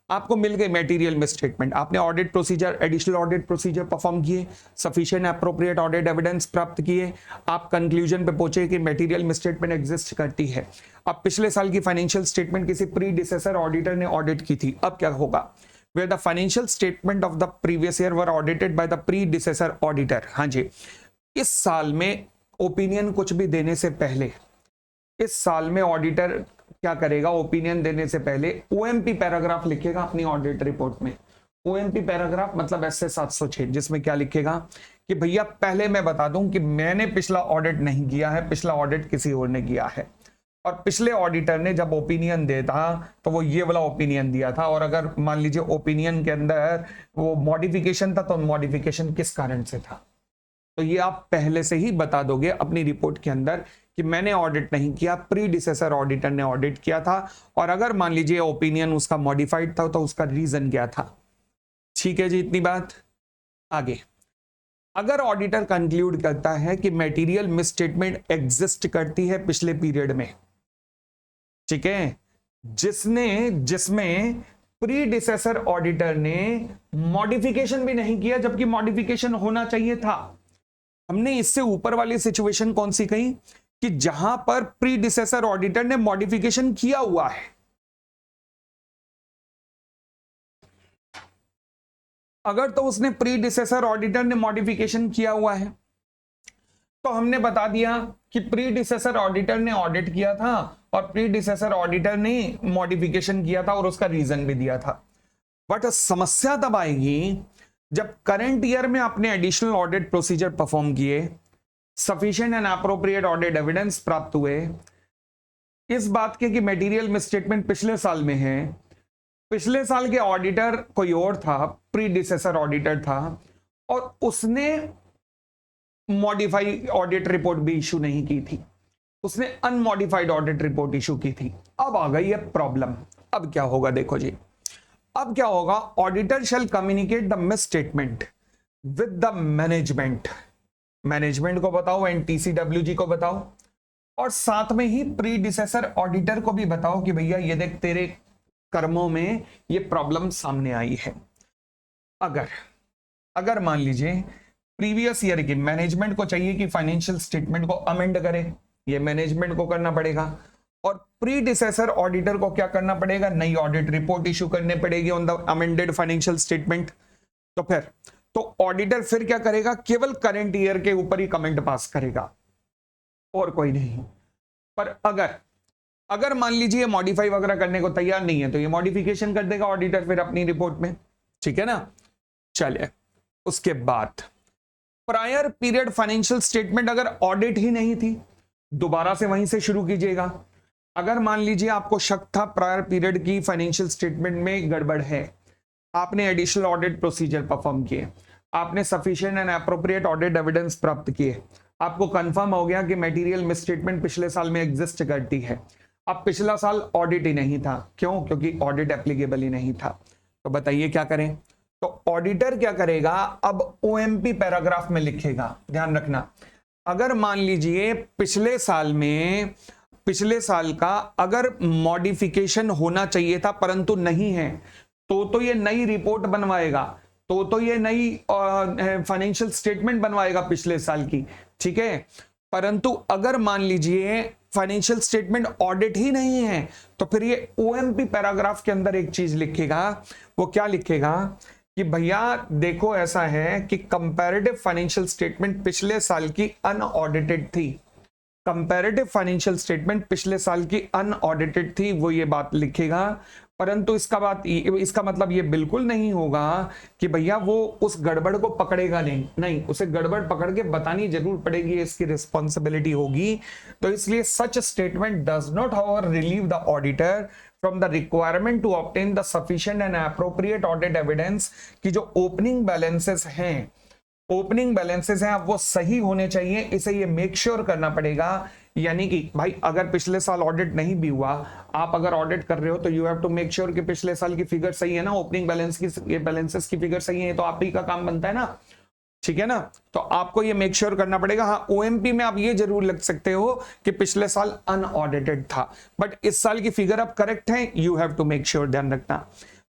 आपको मिल गई मटेरियल मिस स्टेटमेंट, आपने audit procedure, additional audit procedure perform किए, सफिशिएंट अप्रोप्रिएट ऑडिट एविडेंस प्राप्त किए, आप कंक्लूजन पे पहुंचे कि मटेरियल मिस स्टेटमेंट एग्जिस्ट करती है। अब पिछले साल की फाइनेंशियल स्टेटमेंट किसी प्रीडिसेसर ऑडिटर ने ऑडिट की थी, अब क्या होगा? where the financial statement of the previous year were audited by the predecessor auditor। हाँ जी, इस साल में ओपिनियन कुछ भी देने से पहले, इस साल में ऑडिटर क्या करेगा, ओपिनियन देने से पहले ओएमपी पैराग्राफ लिखेगा अपनी ऑडिट रिपोर्ट में। ओएमपी पैराग्राफ मतलब ऐसे 706, जिसमें क्या लिखेगा कि भैया पहले मैं बता दूं कि मैंने पिछला ऑडिट नहीं किया है, पिछला ऑडिट किसी और ने किया है, और पिछले ऑडिटर ने जब ओपिनियन दिया था तो वो ये वाला ओपिनियन दिया था, और अगर मान लीजिए ओपिनियन के अंदर वो मॉडिफिकेशन था तो मॉडिफिकेशन किस कारण से था, तो ये आप पहले से ही बता दोगे अपनी रिपोर्ट के अंदर कि मैंने ऑडिट नहीं किया, प्रीडिसेसर ऑडिटर ने ऑडिट किया था, और अगर मान लीजिए ओपिनियन उसका मॉडिफाइड था तो उसका रीजन क्या था। ठीक है जी, इतनी बात। आगे, अगर ऑडिटर कंक्लूड करता है कि मटेरियल मिसस्टेटमेंट एग्जिस्ट करती है पिछले पीरियड में, ठीक है, जिसमें प्रीडिसेसर ऑडिटर ने मॉडिफिकेशन भी नहीं किया जबकि मॉडिफिकेशन होना चाहिए था। हमने इससे ऊपर वाली सिचुएशन कौन सी कही कि जहां पर प्रीडिसेसर ऑडिटर ने मॉडिफिकेशन किया हुआ है। अगर तो उसने प्रीडिसेसर ऑडिटर ने मॉडिफिकेशन किया हुआ है तो हमने बता दिया कि प्रीडिसेसर ऑडिटर ने ऑडिट किया था और प्रीडिसेसर ऑडिटर ने मॉडिफिकेशन किया था और उसका रीजन भी दिया था। बट समस्या तब आएगी जब करंट ईयर में आपने एडिशनल ऑडिट प्रोसीजर परफॉर्म किए, sufficient and appropriate audit evidence प्राप्त हुए इस बात के कि मटेरियल मिसस्टेटमेंट पिछले साल में है, पिछले साल के ऑडिटर कोई और था, प्रीडिसेसर ऑडिटर था, और उसने मॉडिफाई ऑडिट रिपोर्ट भी इशू नहीं की थी, उसने अनमॉडिफाइड ऑडिट रिपोर्ट इशू की थी। अब आ गई है प्रॉब्लम। अब क्या होगा, देखो जी, अब क्या होगा, auditor shall communicate the miss statement with the management, management को बताओ, एनटीसीडब्ल्यूजी को बताओ, और साथ में ही प्रीडिसेसर ऑडिटर को भी बताओ कि भैया ये देख तेरे कर्मों में ये प्रॉब्लम सामने आई है। अगर मान लीजिए प्रीवियस ईयर की मैनेजमेंट को चाहिए कि फाइनेंशियल स्टेटमेंट को अमेंड करे, ये मैनेजमेंट को करना पड़ेगा, और प्रीडिसेसर ऑडिटर को क्या करना पड़ेगा, नई ऑडिट रिपोर्ट इशू करनी पड़ेगी on the amended financial statement. तो ऑडिटर फिर क्या करेगा, केवल करंट ईयर के ऊपर ही कमेंट पास करेगा और कोई नहीं। पर अगर मान लीजिए मॉडिफाई वगैरह करने को तैयार नहीं है तो ये मॉडिफिकेशन कर देगा ऑडिटर फिर अपनी रिपोर्ट में, ठीक है ना। चलिए, उसके बाद प्रायर पीरियड फाइनेंशियल स्टेटमेंट अगर ऑडिट ही नहीं थी, दोबारा से वहीं से शुरू कीजिएगा। अगर मान लीजिए आपको शक था प्रायर पीरियड की फाइनेंशियल स्टेटमेंट में गड़बड़ है, आपने एडिशनल ऑडिट प्रोसीजर परफॉर्म किए, आपने sufficient and appropriate audit evidence प्राप्त किए, आपको कंफर्म हो गया कि मटेरियल मिसस्टेटमेंट पिछले साल में एग्जिस्ट करती है। अब पिछला साल ऑडिट ही नहीं था, क्यों, क्योंकि ऑडिट एप्लीकेबल ही नहीं था। तो बताइए क्या करें। तो ऑडिटर क्या करेगा, अब ओएमपी पैराग्राफ में लिखेगा, ध्यान रखना। अगर मान लीजिए पिछले साल का अगर मॉडिफिकेशन होना चाहिए था परंतु नहीं है, तो ये नई रिपोर्ट बनवाएगा, तो ये नई फाइनेंशियल स्टेटमेंट बनवाएगा पिछले साल की, ठीक है। परंतु अगर मान लीजिए फाइनेंशियल स्टेटमेंट ऑडिट ही नहीं है तो फिर ये ओएमपी पैराग्राफ के अंदर एक चीज लिखेगा। वो क्या लिखेगा कि भैया देखो ऐसा है कि कंपैरेटिव फाइनेंशियल स्टेटमेंट पिछले साल की अनऑडिटेड थी, कंपैरेटिव फाइनेंशियल स्टेटमेंट पिछले साल की अनऑडिटेड थी, वो ये बात लिखेगा। परंतु इसका मतलब ये बिल्कुल नहीं होगा कि भैया वो उस गड़बड़ को पकड़ेगा नहीं, उसे गड़बड़ पकड़ के बतानी जरूर पड़ेगी, इसकी रिस्पॉन्सिबिलिटी होगी। तो इसलिए such statement does not however relieve the auditor from the requirement to obtain the sufficient and appropriate audit evidence कि जो ओपनिंग बैलेंसेस हैं वो सही होने चाहिए, इसे ये मेक श्योर करना पड़ेगा। यानी कि भाई अगर पिछले साल ऑडिट नहीं भी हुआ, आप अगर ऑडिट कर रहे हो तो you have to make sure कि पिछले साल की फिगर सही है ना, ओपनिंग बैलेंसेस की फिगर सही है, तो आप ही का काम बनता है ना, ठीक है ना। तो आपको ये मेक श्योर करना पड़ेगा। हाँ, ओएमपी में आप ये जरूर लिख सकते हो कि पिछले साल अनऑडिटेड था, बट इस साल की फिगर अब करेक्ट है, you have to make sure, ध्यान रखना।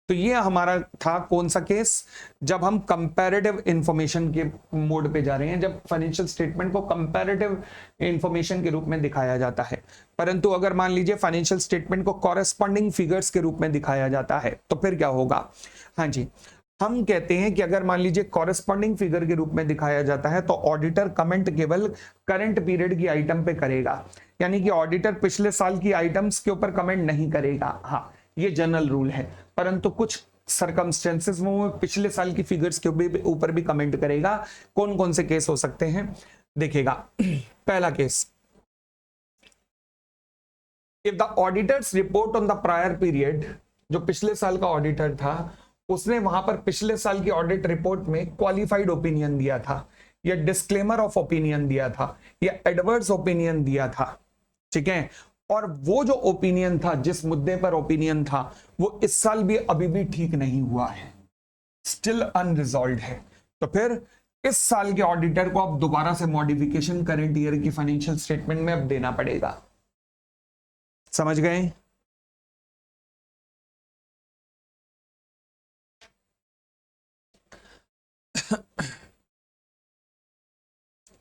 तो ये हमारा था कौन सा केस, जब हम कंपैरेटिव इंफॉर्मेशन के मोड पे जा रहे हैं, जब फाइनेंशियल स्टेटमेंट को कंपैरेटिव इंफॉर्मेशन के रूप में दिखाया जाता है। परंतु अगर मान लीजिए फाइनेंशियल स्टेटमेंट को कॉरेस्पॉन्डिंग फिगर्स के रूप में दिखाया जाता है तो फिर क्या होगा। हाँ जी, हम कहते हैं कि अगर मान लीजिए कॉरेस्पॉन्डिंग फिगर के रूप में दिखाया जाता है तो ऑडिटर कमेंट केवल करंट पीरियड की आइटम पे करेगा, यानी कि ऑडिटर पिछले साल की आइटम्स के ऊपर कमेंट नहीं करेगा। हाँ, ये जनरल रूल है, परंतु कुछ सर्कमस्टेंसेस में वो पिछले साल की फिगर्स के ऊपर भी कमेंट करेगा। कौन कौन से केस हो सकते हैं देखिएगा। पहला case, if the auditors report on the prior period, जो पिछले साल का ऑडिटर था उसने वहां पर पिछले साल की ऑडिट रिपोर्ट में क्वालिफाइड ओपिनियन दिया था, या डिस्क्लेमर ऑफ ओपिनियन दिया था, या एडवर्स ओपिनियन दिया था, ठीक है, और वो जो ओपिनियन था, जिस मुद्दे पर ओपिनियन था, वो इस साल भी अभी भी ठीक नहीं हुआ है, स्टिल अनरिजॉल्व्ड है, तो फिर इस साल के ऑडिटर को अब दोबारा से मॉडिफिकेशन करंट ईयर की फाइनेंशियल स्टेटमेंट में अब देना पड़ेगा। समझ गए?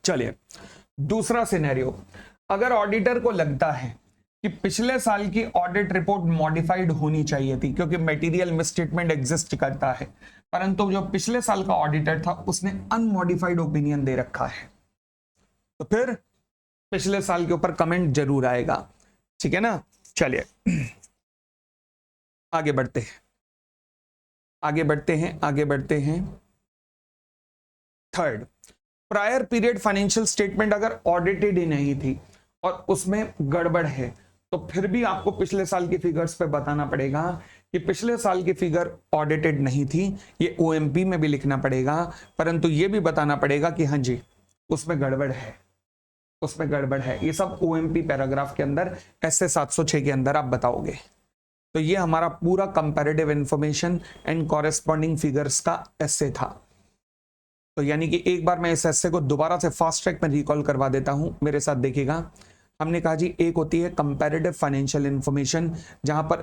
चलिए दूसरा सिनेरियो, अगर ऑडिटर को लगता है कि पिछले साल की ऑडिट रिपोर्ट मॉडिफाइड होनी चाहिए थी क्योंकि मटेरियल मिसस्टेटमेंट एग्जिस्ट करता है, परंतु जो पिछले साल का ऑडिटर था उसने अनमॉडिफाइड ओपिनियन दे रखा है, तो फिर पिछले साल के ऊपर कमेंट जरूर आएगा, ठीक है ना। चलिए आगे बढ़ते हैं, आगे बढ़ते हैं, आगे बढ़ते हैं। Third, prior period financial statement अगर ऑडिटेड ही नहीं थी और उसमें गड़बड़ है, तो फिर भी आपको पिछले साल की फिगर्स पे बताना पड़ेगा कि पिछले साल की फिगर ऑडिटेड नहीं थी, ये ओएमपी में भी लिखना पड़ेगा, परंतु ये भी बताना पड़ेगा कि हाँ जी उसमें गड़बड़ है, उसमें गड़बड़ है। ये सब ओएमपी पैराग्राफ के अंदर ऐसे 706 के अंदर आप बताओगे। तो ये हमारा पूरा comparative information and corresponding figures का एसे था। तो यानी कि एक बार मैं इस एसे को दोबारा से फास्ट ट्रैक में रिकॉल करवा देता हूं, मेरे साथ देखिएगा। हमने कहा जी एक होती है कंपैरेटिव फाइनेंशियल इंफॉर्मेशन, जहां पर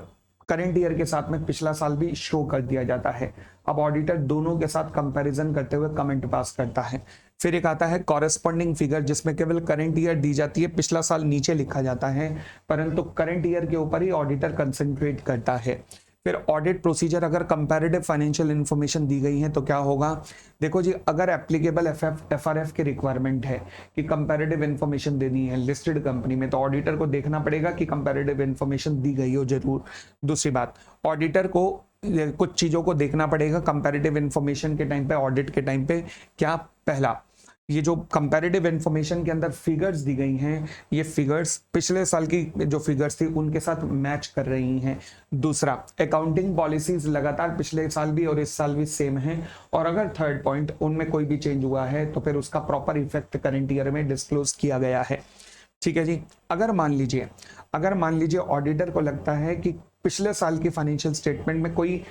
करंट ईयर के साथ में पिछला साल भी शो कर दिया जाता है। अब ऑडिटर दोनों के साथ कंपैरिजन करते हुए कमेंट पास करता है। फिर एक आता है कॉरेस्पॉन्डिंग फिगर, जिसमें केवल करंट ईयर दी जाती है, पिछला साल नीचे लिखा जाता है, परंतु करंट ईयर के ऊपर ही ऑडिटर कंसंट्रेट करता है। फिर ऑडिट प्रोसीजर, अगर कंपैरेटिव फाइनेंशियल इंफॉर्मेशन दी गई है तो क्या होगा, देखो जी, अगर एप्लीकेबल एफआरएफ की रिक्वायरमेंट है कि कंपैरेटिव इंफॉर्मेशन देनी है लिस्टेड कंपनी में, तो ऑडिटर को देखना पड़ेगा कि कंपैरेटिव इंफॉर्मेशन दी गई हो जरूर। दूसरी बात, ऑडिटर को कुछ चीजों को देखना पड़ेगा कंपैरेटिव इंफॉर्मेशन के टाइम पे, ऑडिट के टाइम पे। क्या? पहला, ये जो कंपैरेटिव इंफॉर्मेशन के अंदर फिगर्स दी गई हैं, ये फिगर्स पिछले साल की जो फिगर्स थी उनके साथ मैच कर रही हैं। दूसरा, अकाउंटिंग पॉलिसीज लगातार पिछले साल भी और इस साल भी सेम हैं, और अगर थर्ड पॉइंट, उनमें कोई भी चेंज हुआ है तो फिर उसका प्रॉपर इफेक्ट करंट ईयर में डिस्क्लोज किया गया है। ठीक है जी। अगर मान लीजिए ऑडिटर को लगता है कि पिछले साल की फाइनेंशियल स्टेटमेंट में कोई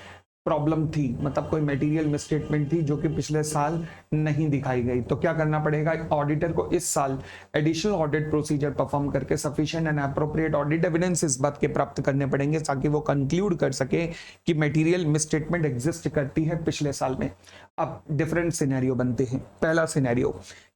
प्रॉब्लम थी, मतलब कोई मटेरियल मिसस्टेटमेंट थी जो कि पिछले साल नहीं दिखाई गई, तो क्या करना पड़ेगा, ऑडिटर को इस साल एडिशनल ऑडिट प्रोसीजर परफॉर्म करके sufficient and appropriate audit evidence इस बात के प्राप्त करने पड़ेंगे ताकि वो कंक्लूड कर सके कि मटेरियल मिसस्टेटमेंट एग्जिस्ट करती है पिछले साल में। अब डिफरेंट सिनेरियो बनते हैं। पहला सिनेरियो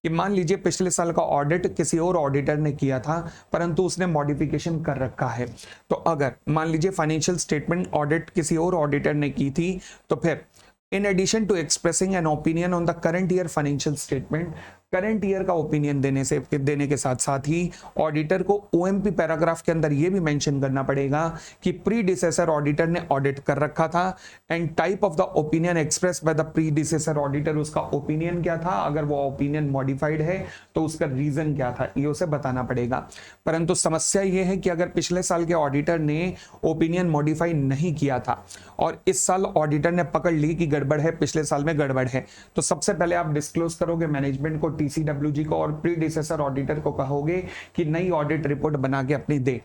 कि मान लीजिए पिछले साल का ऑडिट किसी और ऑडिटर ने किया था, परंतु उसने मॉडिफिकेशन कर रखा है। तो अगर मान लीजिए फाइनेंशियल स्टेटमेंट ऑडिट किसी और ऑडिटर ने की थी, तो फिर in addition to expressing an opinion on the current year financial statement, current year का ओपिनियन देने के साथ साथ ही ऑडिटर को ओएमपी पैराग्राफ के अंदर यह भी मेंशन करना पड़ेगा कि प्रीडिसेसर ऑडिटर ने ऑडिट कर रखा था, and type of the opinion express by the predecessor auditor, उसका ओपिनियन क्या था, अगर वो ओपिनियन मॉडिफाइड है तो उसका रीजन क्या था, ये उसे बताना पड़ेगा। परंतु समस्या ये है कि अगर पिछले साल के ऑडिटर ने ओपिनियन मॉडिफाई नहीं किया था और इस साल ऑडिटर ने पकड़ ली कि गड़बड़ है, पिछले साल में गड़बड़ है, तो सबसे पहले आप डिस्क्लोज करोगे मैनेजमेंट को, टीसीडब्ल्यूजी को, और प्रीडिसेसर ऑडिटर को कहोगे कि नई ऑडिट रिपोर्ट बना के अपनी दे।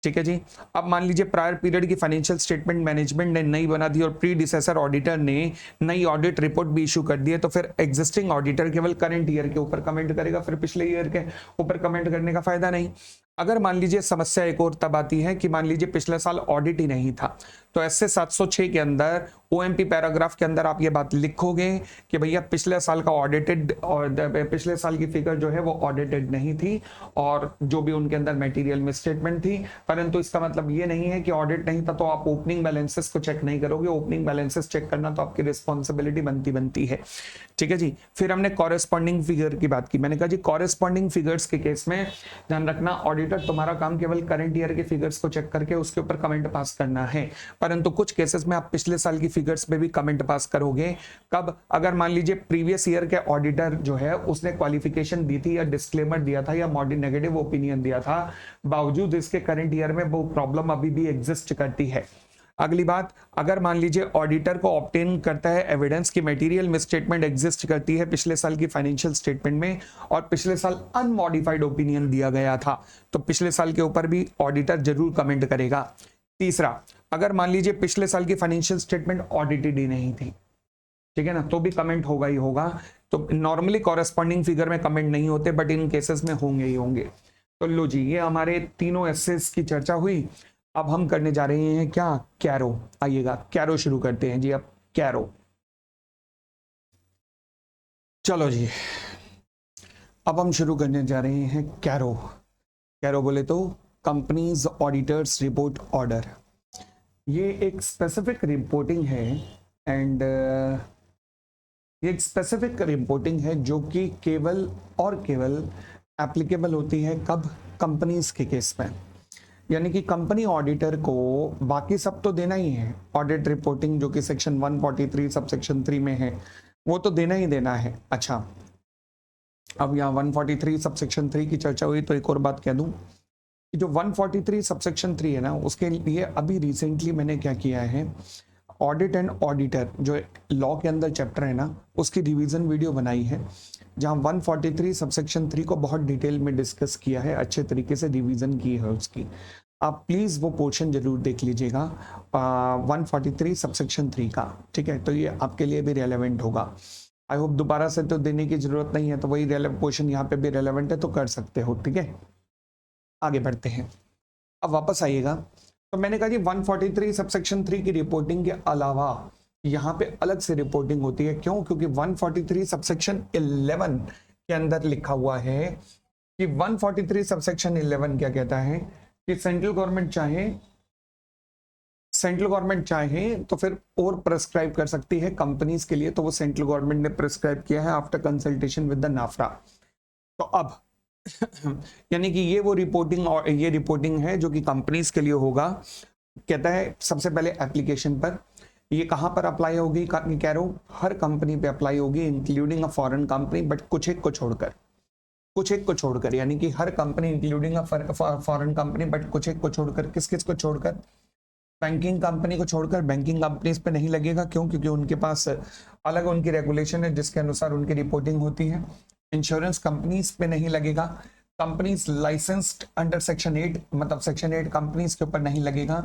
ठीक है जी। अब मान लीजिए प्रायर पीरियड की फाइनेंशियल स्टेटमेंट मैनेजमेंट ने नई बना दी और प्रीडिसेसर ऑडिटर ने नई ऑडिट रिपोर्ट भी इशू कर दी है, तो फिर एग्जिस्टिंग ऑडिटर केवल करंट ईयर के ऊपर कमेंट करेगा, फिर पिछले ईयर के ऊपर कमेंट करने का फायदा नहीं। अगर मान लीजिए समस्या एक और तब आती है कि मान लीजिए पिछले साल ऑडिट ही नहीं था, तो ऐसे 706 के अंदर ओएमपी पैराग्राफ के अंदर आप ये बात लिखोगे कि भैया पिछले साल का ऑडिटेड और पिछले साल की फिगर जो है वो ऑडिटेड नहीं थी और जो भी उनके अंदर मटेरियल में स्टेटमेंट थी, परंतु इसका मतलब ये नहीं है कि ऑडिट नहीं था तो आप ओपनिंग बैलेंसेस को चेक नहीं करोगे। ओपनिंग बैलेंसेस चेक करना तो आपकी रिस्पॉन्सिबिलिटी बनती है। ठीक है जी। फिर हमने कॉरेस्पॉन्डिंग फिगर की बात की। मैंने कहा जी कॉरेस्पॉन्डिंग फिगर्स के केस में ध्यान रखना, ऑडिटर तुम्हारा काम केवल करंट ईयर के फिगर्स को चेक करके उसके ऊपर कमेंट पास करना है, परंतु कुछ केसेस में आप पिछले साल की फिगर्स पे भी कमेंट पास करोगे। कब? अगर मान लीजिए प्रीवियस ईयर के ऑडिटर जो है उसने क्वालिफिकेशन दी थी या डिस्क्लेमर दिया था या नेगेटिव ओपिनियन दिया था, बावजूद इसके करंट ईयर में वो प्रॉब्लम अभी भी एग्जिस्ट करती है। अगली बात, अगर मान लीजिए ऑडिटर को ऑब्टेन करता है एविडेंस की मटेरियल मिसस्टेटमेंट एग्जिस्ट करती है पिछले साल की फाइनेंशियल स्टेटमेंट में और पिछले साल अनमॉडिफाइड ओपिनियन दिया गया था, तो पिछले साल के ऊपर भी ऑडिटर जरूर कमेंट करेगा। तीसरा, अगर मान लीजिए पिछले साल की फाइनेंशियल स्टेटमेंट ऑडिटेड ही नहीं थी, ठीक है ना, तो भी कमेंट होगा ही होगा। तो नॉर्मली कॉरेस्पॉन्डिंग फिगर में कमेंट नहीं होते, बट इन केसेस में होंगे ही होंगे। तो लो जी, ये हमारे तीनों एसेस की चर्चा हुई। अब हम करने जा रहे हैं क्या? कैरो। आइएगा कैरो शुरू करते हैं जी। अब कैरो, चलो जी, अब हम शुरू करने जा रहे हैं कैरो। कैरो बोले तो कंपनीज ऑडिटर्स रिपोर्ट ऑर्डर। ये एक स्पेसिफिक रिपोर्टिंग है एंड ये एक स्पेसिफिक रिपोर्टिंग है जो कि केवल और केवल एप्लीकेबल होती है कब? कंपनीज के केस में। यानी कि कंपनी ऑडिटर को बाकी सब तो देना ही है, ऑडिट रिपोर्टिंग जो कि सेक्शन 143 सब सेक्शन 3 में है वो तो देना ही देना है। अच्छा, अब यहाँ 143 सब सेक्शन 3 की चर्चा हुई तो एक और बात कह दूं, जो 143 सब सेक्शन 3 है ना, उसके लिए अभी रिसेंटली मैंने क्या किया है, ऑडिट एंड ऑडिटर जो लॉ के अंदर चैप्टर है ना, उसकी रिवीजन वीडियो बनाई है जहां 143 सबसेक्शन 3 को बहुत डिटेल में डिस्कस किया है, अच्छे तरीके से रिवीजन की है उसकी। आप प्लीज वो पोर्शन जरूर देख लीजिएगा 143 सबसेक्शन 3 का, ठीक है, तो ये आपके लिए भी रेलेवेंट होगा। आई होप दोबारा से तो देने की जरूरत नहीं है, तो वही पोर्शन यहाँ पे भी रेलेवेंट है तो कर सकते हो, ठीक है। आगे बढ़ते हैं, अब वापस आइएगा। तो मैंने कहा जी 143 सबसेक्शन 3 की रिपोर्टिंग के अलावा यहाँ पे अलग से रिपोर्टिंग होती है। क्यों? क्योंकि 143 सबसेक्शन 11 के अंदर लिखा हुआ है कि 143 सबसेक्शन 11 क्या कहता है कि सेंट्रल गवर्नमेंट चाहे तो फिर और प्रेस्क्राइब कर सकती है कंपनीज के लिए, तो वो सेंट्रल गवर्नमेंट ने प्रेस्क्राइब किया है आफ्टर कंसल्टेशन विद द नाफ्रा। तो अब यानी कि ये वो रिपोर्टिंग और ये रिपोर्टिंग है जो कि कंपनीज के लिए होगा। कहता है सबसे पहले एप्लीकेशन पर, ये कहां पर अप्लाई होगी? कह रहा हूं हर कंपनी पे अप्लाई होगी including a foreign company, but कुछ एक को छोड़कर, यानी कि हर company including a foreign company but कुछ एक को छोड़कर। किस किस को छोड़कर? बैंकिंग कंपनी को छोड़कर। बैंकिंग कंपनीज पे नहीं लगेगा, क्यों? क्योंकि उनके पास अलग उनकी रेगुलेशन है जिसके अनुसार उनकी रिपोर्टिंग होती है। इंश्योरेंस कंपनीज पे नहीं लगेगा। कंपनीज लाइसेंस्ड अंडर सेक्शन 8 मतलब सेक्शन 8 कंपनीज के ऊपर नहीं लगेगा।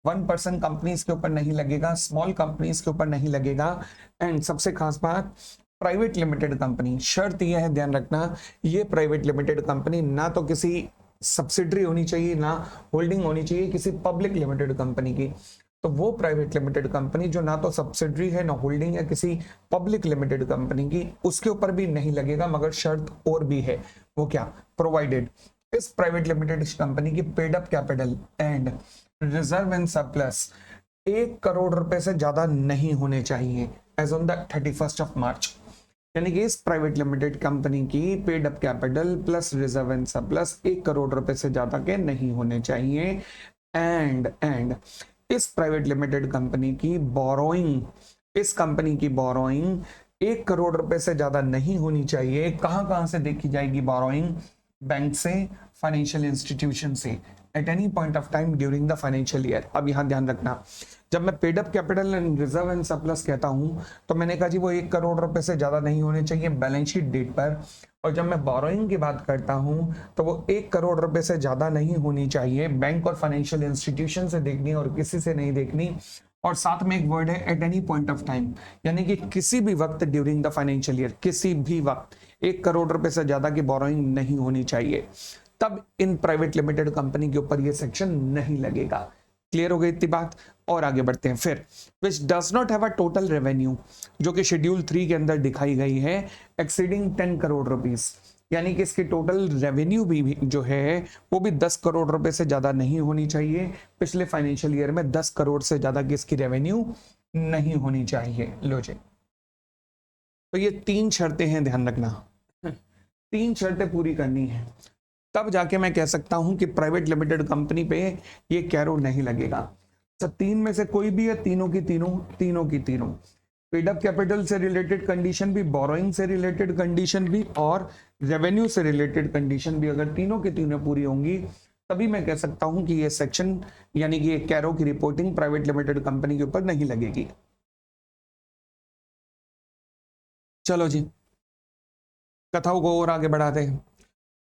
1% कंपनीज के ऊपर नहीं लगेगा। स्मॉल कंपनीज के ऊपर नहीं लगेगा। एंड सबसे खास बात, प्राइवेट लिमिटेड कंपनी, शर्त यह है ध्यान रखना, ये प्राइवेट लिमिटेड कंपनी ना तो किसी सब्सिडरी होनी चाहिए ना होल्डिंग होनी चाहिए किसी पब्लिक लिमिटेड कंपनी की। तो वो प्राइवेट लिमिटेड कंपनी जो ना तो सब्सिडरी है ना होल्डिंग है किसी पब्लिक लिमिटेड कंपनी की, उसके ऊपर भी नहीं लगेगा। मगर शर्त और भी है, वो क्या? प्रोवाइडेड इस प्राइवेट लिमिटेड कंपनी की paid up capital and reserve and surplus 1 crore रुपए से ज्यादा नहीं होने चाहिए as on the 31st of March. यानी कि इस प्राइवेट लिमिटेड कंपनी की paid up capital plus reserve and surplus 1 crore रुपए से ज्यादा के नहीं होने चाहिए। एंड इस प्राइवेट लिमिटेड कंपनी की बोरोइंग, इस कंपनी की बोरोइंग 1 करोड़ रुपए से ज्यादा नहीं होनी चाहिए। कहां से देखी जाएगी बोरोइंग? बैंक से, फाइनेंशियल इंस्टीट्यूशन से, at any point of time during the financial year. अब यहां ध्यान रखना, जब मैं paid up capital and reserve and surplus कहता हूं तो मैंने कहा जी वो 1 करोड़ रुपए से ज्यादा नहीं होने चाहिए बैलेंस शीट डेट पर। और जब मैं बोरोइंग की बात करता हूं तो वो 1 करोड़ रुपए से ज्यादा नहीं होनी चाहिए। बैंक और फाइनेंशियल इंस्टीट्यूशन से देखनी और किसी से नहीं देखनी। और साथ में एक वर्ड है at any point of time, यानी कि किसी भी वक्त ड्यूरिंग द फाइनेंशियल ईयर, किसी भी वक्त 1 करोड़ रुपए से ज्यादा की बोरोइंग नहीं होनी चाहिए। तब इन प्राइवेट लिमिटेड कंपनी के ऊपर ये सेक्शन नहीं लगेगा। क्लियर हो गई इतनी बात। और आगे बढ़ते हैं फिर, which does not have a total revenue, जो कि शेड्यूल 3 के अंदर दिखाई गई है, एक्सीडिंग 10 करोड़ रुपीस, यानी कि इसकी टोटल रेवेन्यू भी जो है वो भी 10 करोड़ रुपए से ज्यादा नहीं होनी चाहिए। पिछले फाइनेंशियल ईयर में 10 करोड़ से ज्यादा की इसकी रेवेन्यू नहीं होनी चाहिए। लो जी, तो ये 3 शर्तें हैं, ध्यान रखना, 3 शर्तें पूरी करनी है, तब जाके मैं कह सकता हूं कि प्राइवेट लिमिटेड कंपनी पे ये कैरो नहीं लगेगा। तो 3 में से कोई भी है, तीनों की तीनों पेड अप कैपिटल से रिलेटेड कंडीशन भी, बोरोइंग से रिलेटेड कंडीशन भी और रेवेन्यू से रिलेटेड कंडीशन भी, अगर तीनों की तीनों पूरी होंगी तभी मैं कह सकता हूं कि ये सेक्शन यानी कि ये कैरो की रिपोर्टिंग प्राइवेट लिमिटेड कंपनी के ऊपर नहीं लगेगी। चलो जी, कथाओं को और आगे बढ़ाते हैं।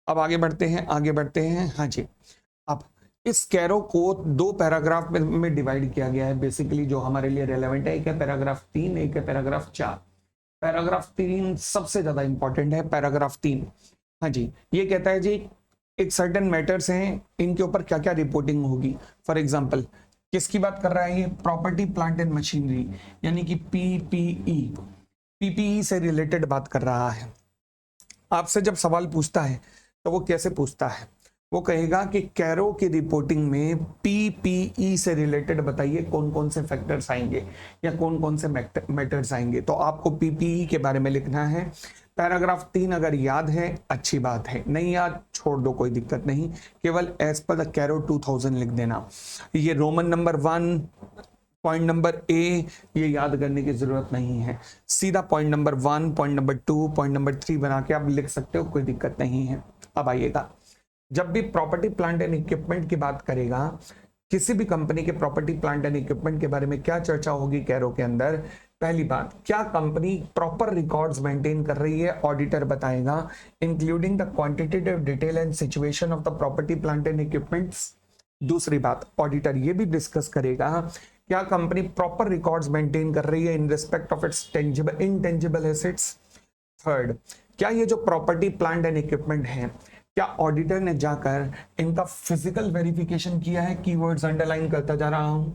अब आगे बढ़ते हैं। हाँ जी, अब इस कैरो को 2 पैराग्राफ में डिवाइड किया गया है बेसिकली, जो हमारे लिए रेलेवेंट है। एक है पैराग्राफ 3, एक है पैराग्राफ 4। पैराग्राफ 3 सबसे ज्यादा इंपॉर्टेंट है। पैराग्राफ 3, हाँ जी, ये कहता है जी एक सर्टेन मैटर्स हैं, इनके ऊपर क्या क्या रिपोर्टिंग होगी। फॉर एग्जाम्पल, किसकी बात कर रहा है ये? प्रॉपर्टी प्लांट एंड मशीनरी, यानी कि पीपीई से रिलेटेड बात कर रहा है। आपसे जब सवाल पूछता है तो वो कैसे पूछता है? वो कहेगा कि कैरो की रिपोर्टिंग में पीपीई से रिलेटेड बताइए कौन कौन से फैक्टर्स आएंगे या कौन कौन से मैटर्स आएंगे। तो आपको पीपीई के बारे में लिखना है। पैराग्राफ 3 अगर याद है अच्छी बात है, नहीं याद छोड़ दो, कोई दिक्कत नहीं, केवल एज पर द कैरो 2000 लिख देना। ये Roman number 1 point number A ये याद करने की जरूरत नहीं है, सीधा point number 1 point number 2 point number 3 बना के आप लिख सकते हो, कोई दिक्कत नहीं है। अब आइएगा, जब भी प्रॉपर्टी प्लांट एंड इक्विपमेंट की बात करेगा, किसी भी कंपनी के प्रॉपर्टी प्लांट एंड इक्विपमेंट के बारे में क्या चर्चा होगी कैरो के अंदर? पहली बात, क्या कंपनी प्रॉपर रिकॉर्ड्स मेंटेन कर रही है? ऑडिटर बताएगा, including the quantitative detail and situation of the property plant and equipments. दूसरी बात, ऑडिटर ये भी डिस्कस करेगा, क्या कंपनी प्रॉपर रिकॉर्ड्स मेंटेन कर रही है इन respect of its tangible intangible assets. Third, क्या ये जो प्रॉपर्टी प्लांट एंड इक्विपमेंट है, क्या ऑडिटर ने जाकर इनका फिजिकल वेरिफिकेशन किया है? कीवर्ड्स अंडरलाइन करता जा रहा हूं।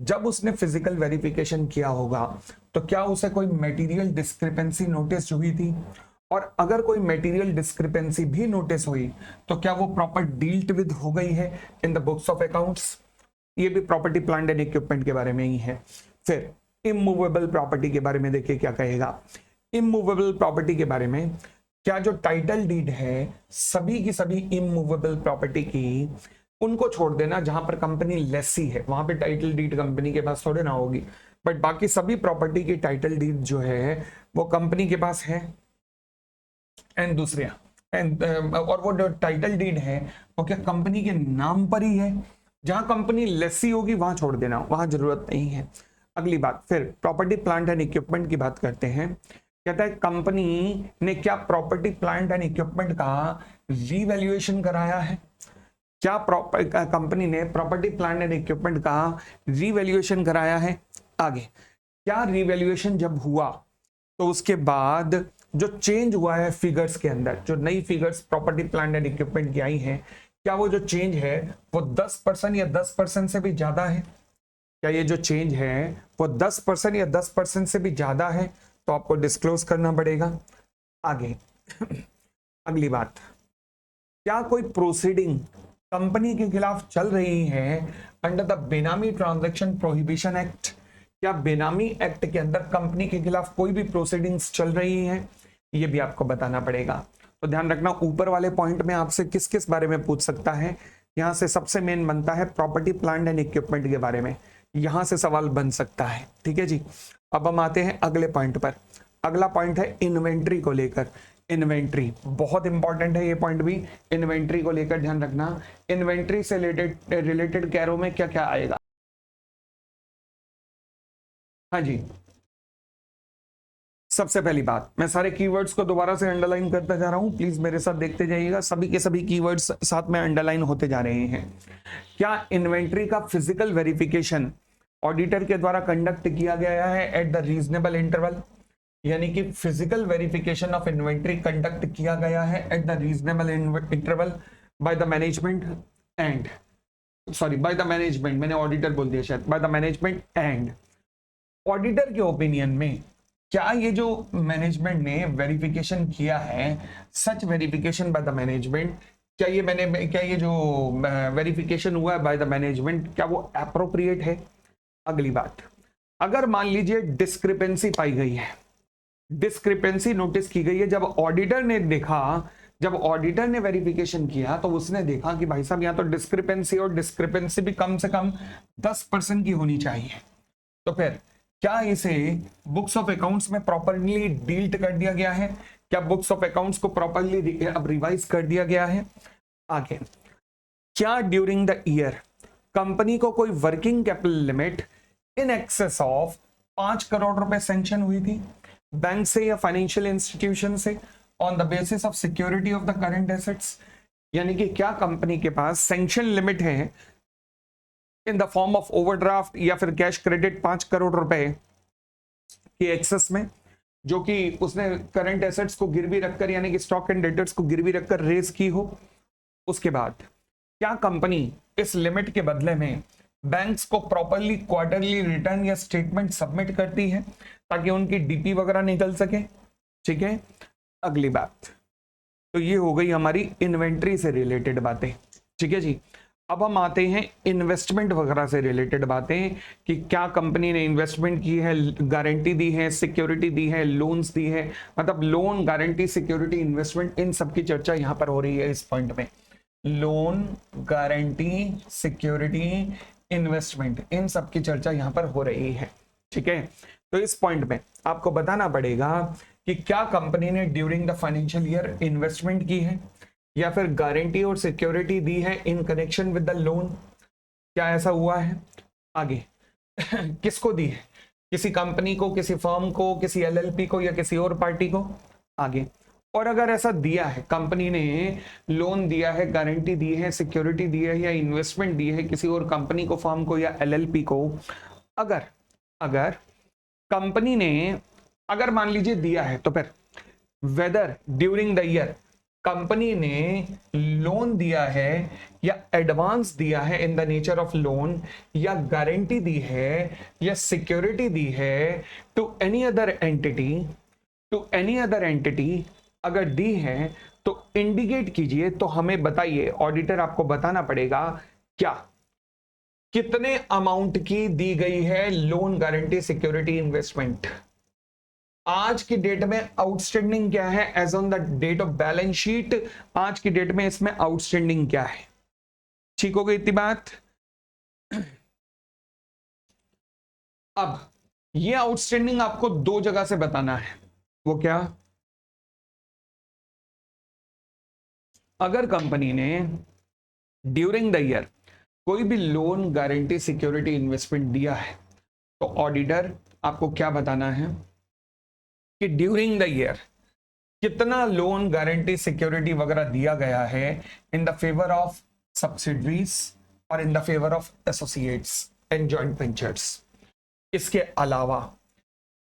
जब उसने फिजिकल वेरिफिकेशन किया होगा तो क्या उसे कोई मटेरियल डिस्क्रिपेंसी नोटिस हुई थी? और अगर कोई मटेरियल डिस्क्रिपेंसी भी नोटिस हुई तो क्या वो प्रॉपर डील्ड विद हो गई है in the books of accounts? ये भी प्रॉपर्टी प्लांट एंड इक्विपमेंट के बारे में ही है। फिर इमूवेबल प्रॉपर्टी के बारे में देखिए क्या कहेगा। इमूवेबल प्रॉपर्टी के बारे में, क्या जो टाइटल डीड है सभी की सभी इमूवेबल प्रॉपर्टी की, उनको छोड़ देना जहां पर कंपनी लेसी है, वहां पे टाइटल डीड कंपनी के पास थोड़े ना होगी, बट बाकी सभी प्रॉपर्टी की टाइटल डीड जो है वो कंपनी के पास है। एंड दूसरे और वो जो टाइटल डीड है वो क्या कंपनी के नाम पर ही है? जहां कंपनी लेसी होगी वहां छोड़ देना, वहां जरूरत नहीं है। अगली बात, फिर प्रॉपर्टी प्लांट एंड इक्विपमेंट की बात करते हैं। कहता है कंपनी ने क्या प्रॉपर्टी प्लांट एंड इक्विपमेंट का रीवैल्यूएशन कराया है? क्या कंपनी ने प्रॉपर्टी प्लांट एंड इक्विपमेंट का रीवैल्यूएशन कराया है? आगे, क्या रीवैल्यूएशन जब हुआ तो उसके बाद जो चेंज हुआ है फिगर्स के अंदर, जो नई figures property plant and equipment की आई हैं, क्या वो जो चेंज है वो 10% या 10% से भी ज्यादा है? क्या ये जो चेंज है वो 10% या 10% से भी ज्यादा है? तो आपको डिस्क्लोज करना पड़ेगा। आगे अगली बात, क्या कोई प्रोसीडिंग कंपनी के खिलाफ चल रही है अंडर द बेनामी ट्रांजैक्शन प्रोहिबिशन एक्ट? क्या बेनामी एक्ट के अंदर कंपनी के खिलाफ कोई भी प्रोसीडिंग्स चल रही हैं? ये भी आपको बताना पड़ेगा। तो ध्यान रखना, ऊपर वाले पॉइंट में आपसे किस किस बारे में पूछ सकता है? यहां से सबसे मेन बनता है प्रॉपर्टी प्लांट एंड इक्विपमेंट के बारे में, यहां से सवाल बन सकता है। ठीक है जी, अब हम आते हैं अगले पॉइंट पर। अगला पॉइंट है इन्वेंट्री को लेकर। इन्वेंट्री बहुत इंपॉर्टेंट है, ये पॉइंट भी इन्वेंट्री को लेकर ध्यान रखना। इन्वेंट्री से रिलेटेड कैरो में क्या क्या आएगा? हाँ जी, सबसे पहली बात, मैं सारे कीवर्ड्स को दोबारा से अंडरलाइन करता जा रहा हूं, प्लीज मेरे साथ देखते जाइएगा, सभी के सभी कीवर्ड्स साथ में अंडरलाइन होते जा रहे हैं। क्या इन्वेंट्री का फिजिकल वेरिफिकेशन ऑडिटर के द्वारा कंडक्ट किया गया है एट द रीजनेबल इंटरवल? यानी कि physical verification of inventory conduct किया गया है at the reasonable interval by the management. And sorry by the management, मैंने ऑडिटर बोल दिया शायद, by the management and auditor के ओपिनियन में क्या ये जो मैनेजमेंट ने वेरिफिकेशन किया है, सच वेरिफिकेशन बाय द मैनेजमेंट, क्या ये जो वेरिफिकेशन हुआ है बाय द मैनेजमेंट, क्या वो एप्रोप्रिएट है? अगली बात, अगर मान लीजिए डिस्क्रिपेंसी पाई गई है, डिस्क्रिपेंसी नोटिस की गई है, जब ऑडिटर ने देखा, जब ऑडिटर ने वेरिफिकेशन किया तो उसने देखा कि भाई साहब यहाँ तो डिस्क्रिपेंसी, और डिस्क्रिपेंसी भी कम से कम 10% की होनी चाहिए, तो फिर क्या इसे बुक्स ऑफ अकाउंट्स में प्रॉपरली डील कर दिया गया है? क्या बुक्स ऑफ अकाउंट्स को प्रॉपरली अब रिवाइज कर दिया गया है? आगे, क्या ड्यूरिंग द ईयर कंपनी को कोई working capital limit in excess of 5 crore रुपए सैंक्शन हुई थी बैंक से या फाइनेंशियल इंस्टीट्यूशन से on the basis of security of the current assets? यानी कि क्या कंपनी के पास सैंक्शन लिमिट है in the form of overdraft या फिर कैश क्रेडिट 5 करोड़ रुपए के एक्सेस में, जो कि उसने करंट एसेट्स को गिरवी रखकर यानी कि स्टॉक एंड डेटर्स को गिरवी रखकर रेज की हो? उसके बाद क्या कंपनी इस लिमिट के बदले में बैंक्स को प्रॉपरली क्वार्टरली रिटर्न या स्टेटमेंट सबमिट करती है ताकि उनकी डीपी वगैरह निकल सके? ठीक है, अगली बात, तो ये हो गई हमारी इन्वेंट्री से रिलेटेड बातें। ठीक है जी, अब हम आते हैं इन्वेस्टमेंट वगैरह से रिलेटेड बातें कि क्या कंपनी ने इन्वेस्टमेंट की है, गारंटी दी है, सिक्योरिटी दी है, लोन्स दी है, मतलब लोन, गारंटी, सिक्योरिटी, इन्वेस्टमेंट, इन सब की चर्चा यहां पर हो रही है इस पॉइंट में। लोन, गारंटी, सिक्योरिटी, इन्वेस्टमेंट, इन सब की चर्चा यहां पर हो रही है। ठीक है, तो इस पॉइंट में आपको बताना पड़ेगा कि क्या कंपनी ने during the financial year investment की है या फिर गारंटी और सिक्योरिटी दी है in connection with the loan, क्या ऐसा हुआ है? आगे किसको दी है? किसी कंपनी को, किसी फर्म को, किसी एलएलपी को या किसी और पार्टी को? आगे, और अगर ऐसा दिया है, कंपनी ने लोन दिया है, गारंटी दी है, सिक्योरिटी दी है या इन्वेस्टमेंट दी है किसी और कंपनी को, फर्म को या एलएलपी को, अगर कंपनी ने, अगर मान लीजिए दिया है, तो फिर whether during the year company ने लोन दिया है या एडवांस दिया है in the nature of loan, या गारंटी दी है या सिक्योरिटी दी है टू एनी अदर एंटिटी, अगर दी है तो इंडिकेट कीजिए, तो हमें बताइए, ऑडिटर आपको बताना पड़ेगा क्या कितने अमाउंट की दी गई है लोन, गारंटी, सिक्योरिटी, इन्वेस्टमेंट। आज की डेट में आउटस्टैंडिंग क्या है as on the date of balance sheet, आज की डेट में इसमें आउटस्टैंडिंग क्या है? ठीक हो गई इतनी बात। अब ये आउटस्टैंडिंग आपको दो जगह से बताना है, वो क्या? अगर कंपनी ने ड्यूरिंग द ईयर कोई भी लोन, गारंटी, सिक्योरिटी, इन्वेस्टमेंट दिया है तो ऑडिटर आपको क्या बताना है कि ड्यूरिंग द ईयर कितना लोन, गारंटी, सिक्योरिटी वगैरह दिया गया है in the favour of subsidiaries और in the favour of associates and joint ventures. इसके अलावा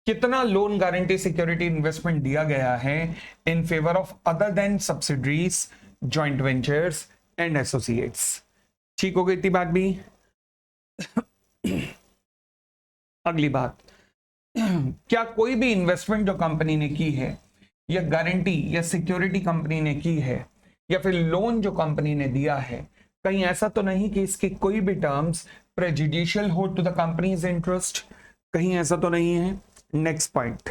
कितना लोन, गारंटी, सिक्योरिटी, इन्वेस्टमेंट दिया गया है in favour of other than subsidiaries, joint ventures and associates. ठीक हो गई इतनी बात भी। अगली बात, क्या कोई भी इन्वेस्टमेंट जो कंपनी ने की है या गारंटी या सिक्योरिटी कंपनी ने की है या फिर लोन जो कंपनी ने दिया है, कहीं ऐसा तो नहीं कि इसकी कोई भी टर्म्स प्रेजुडिशियल हो टू द कंपनीज इंटरेस्ट? कहीं ऐसा तो नहीं है। Next point,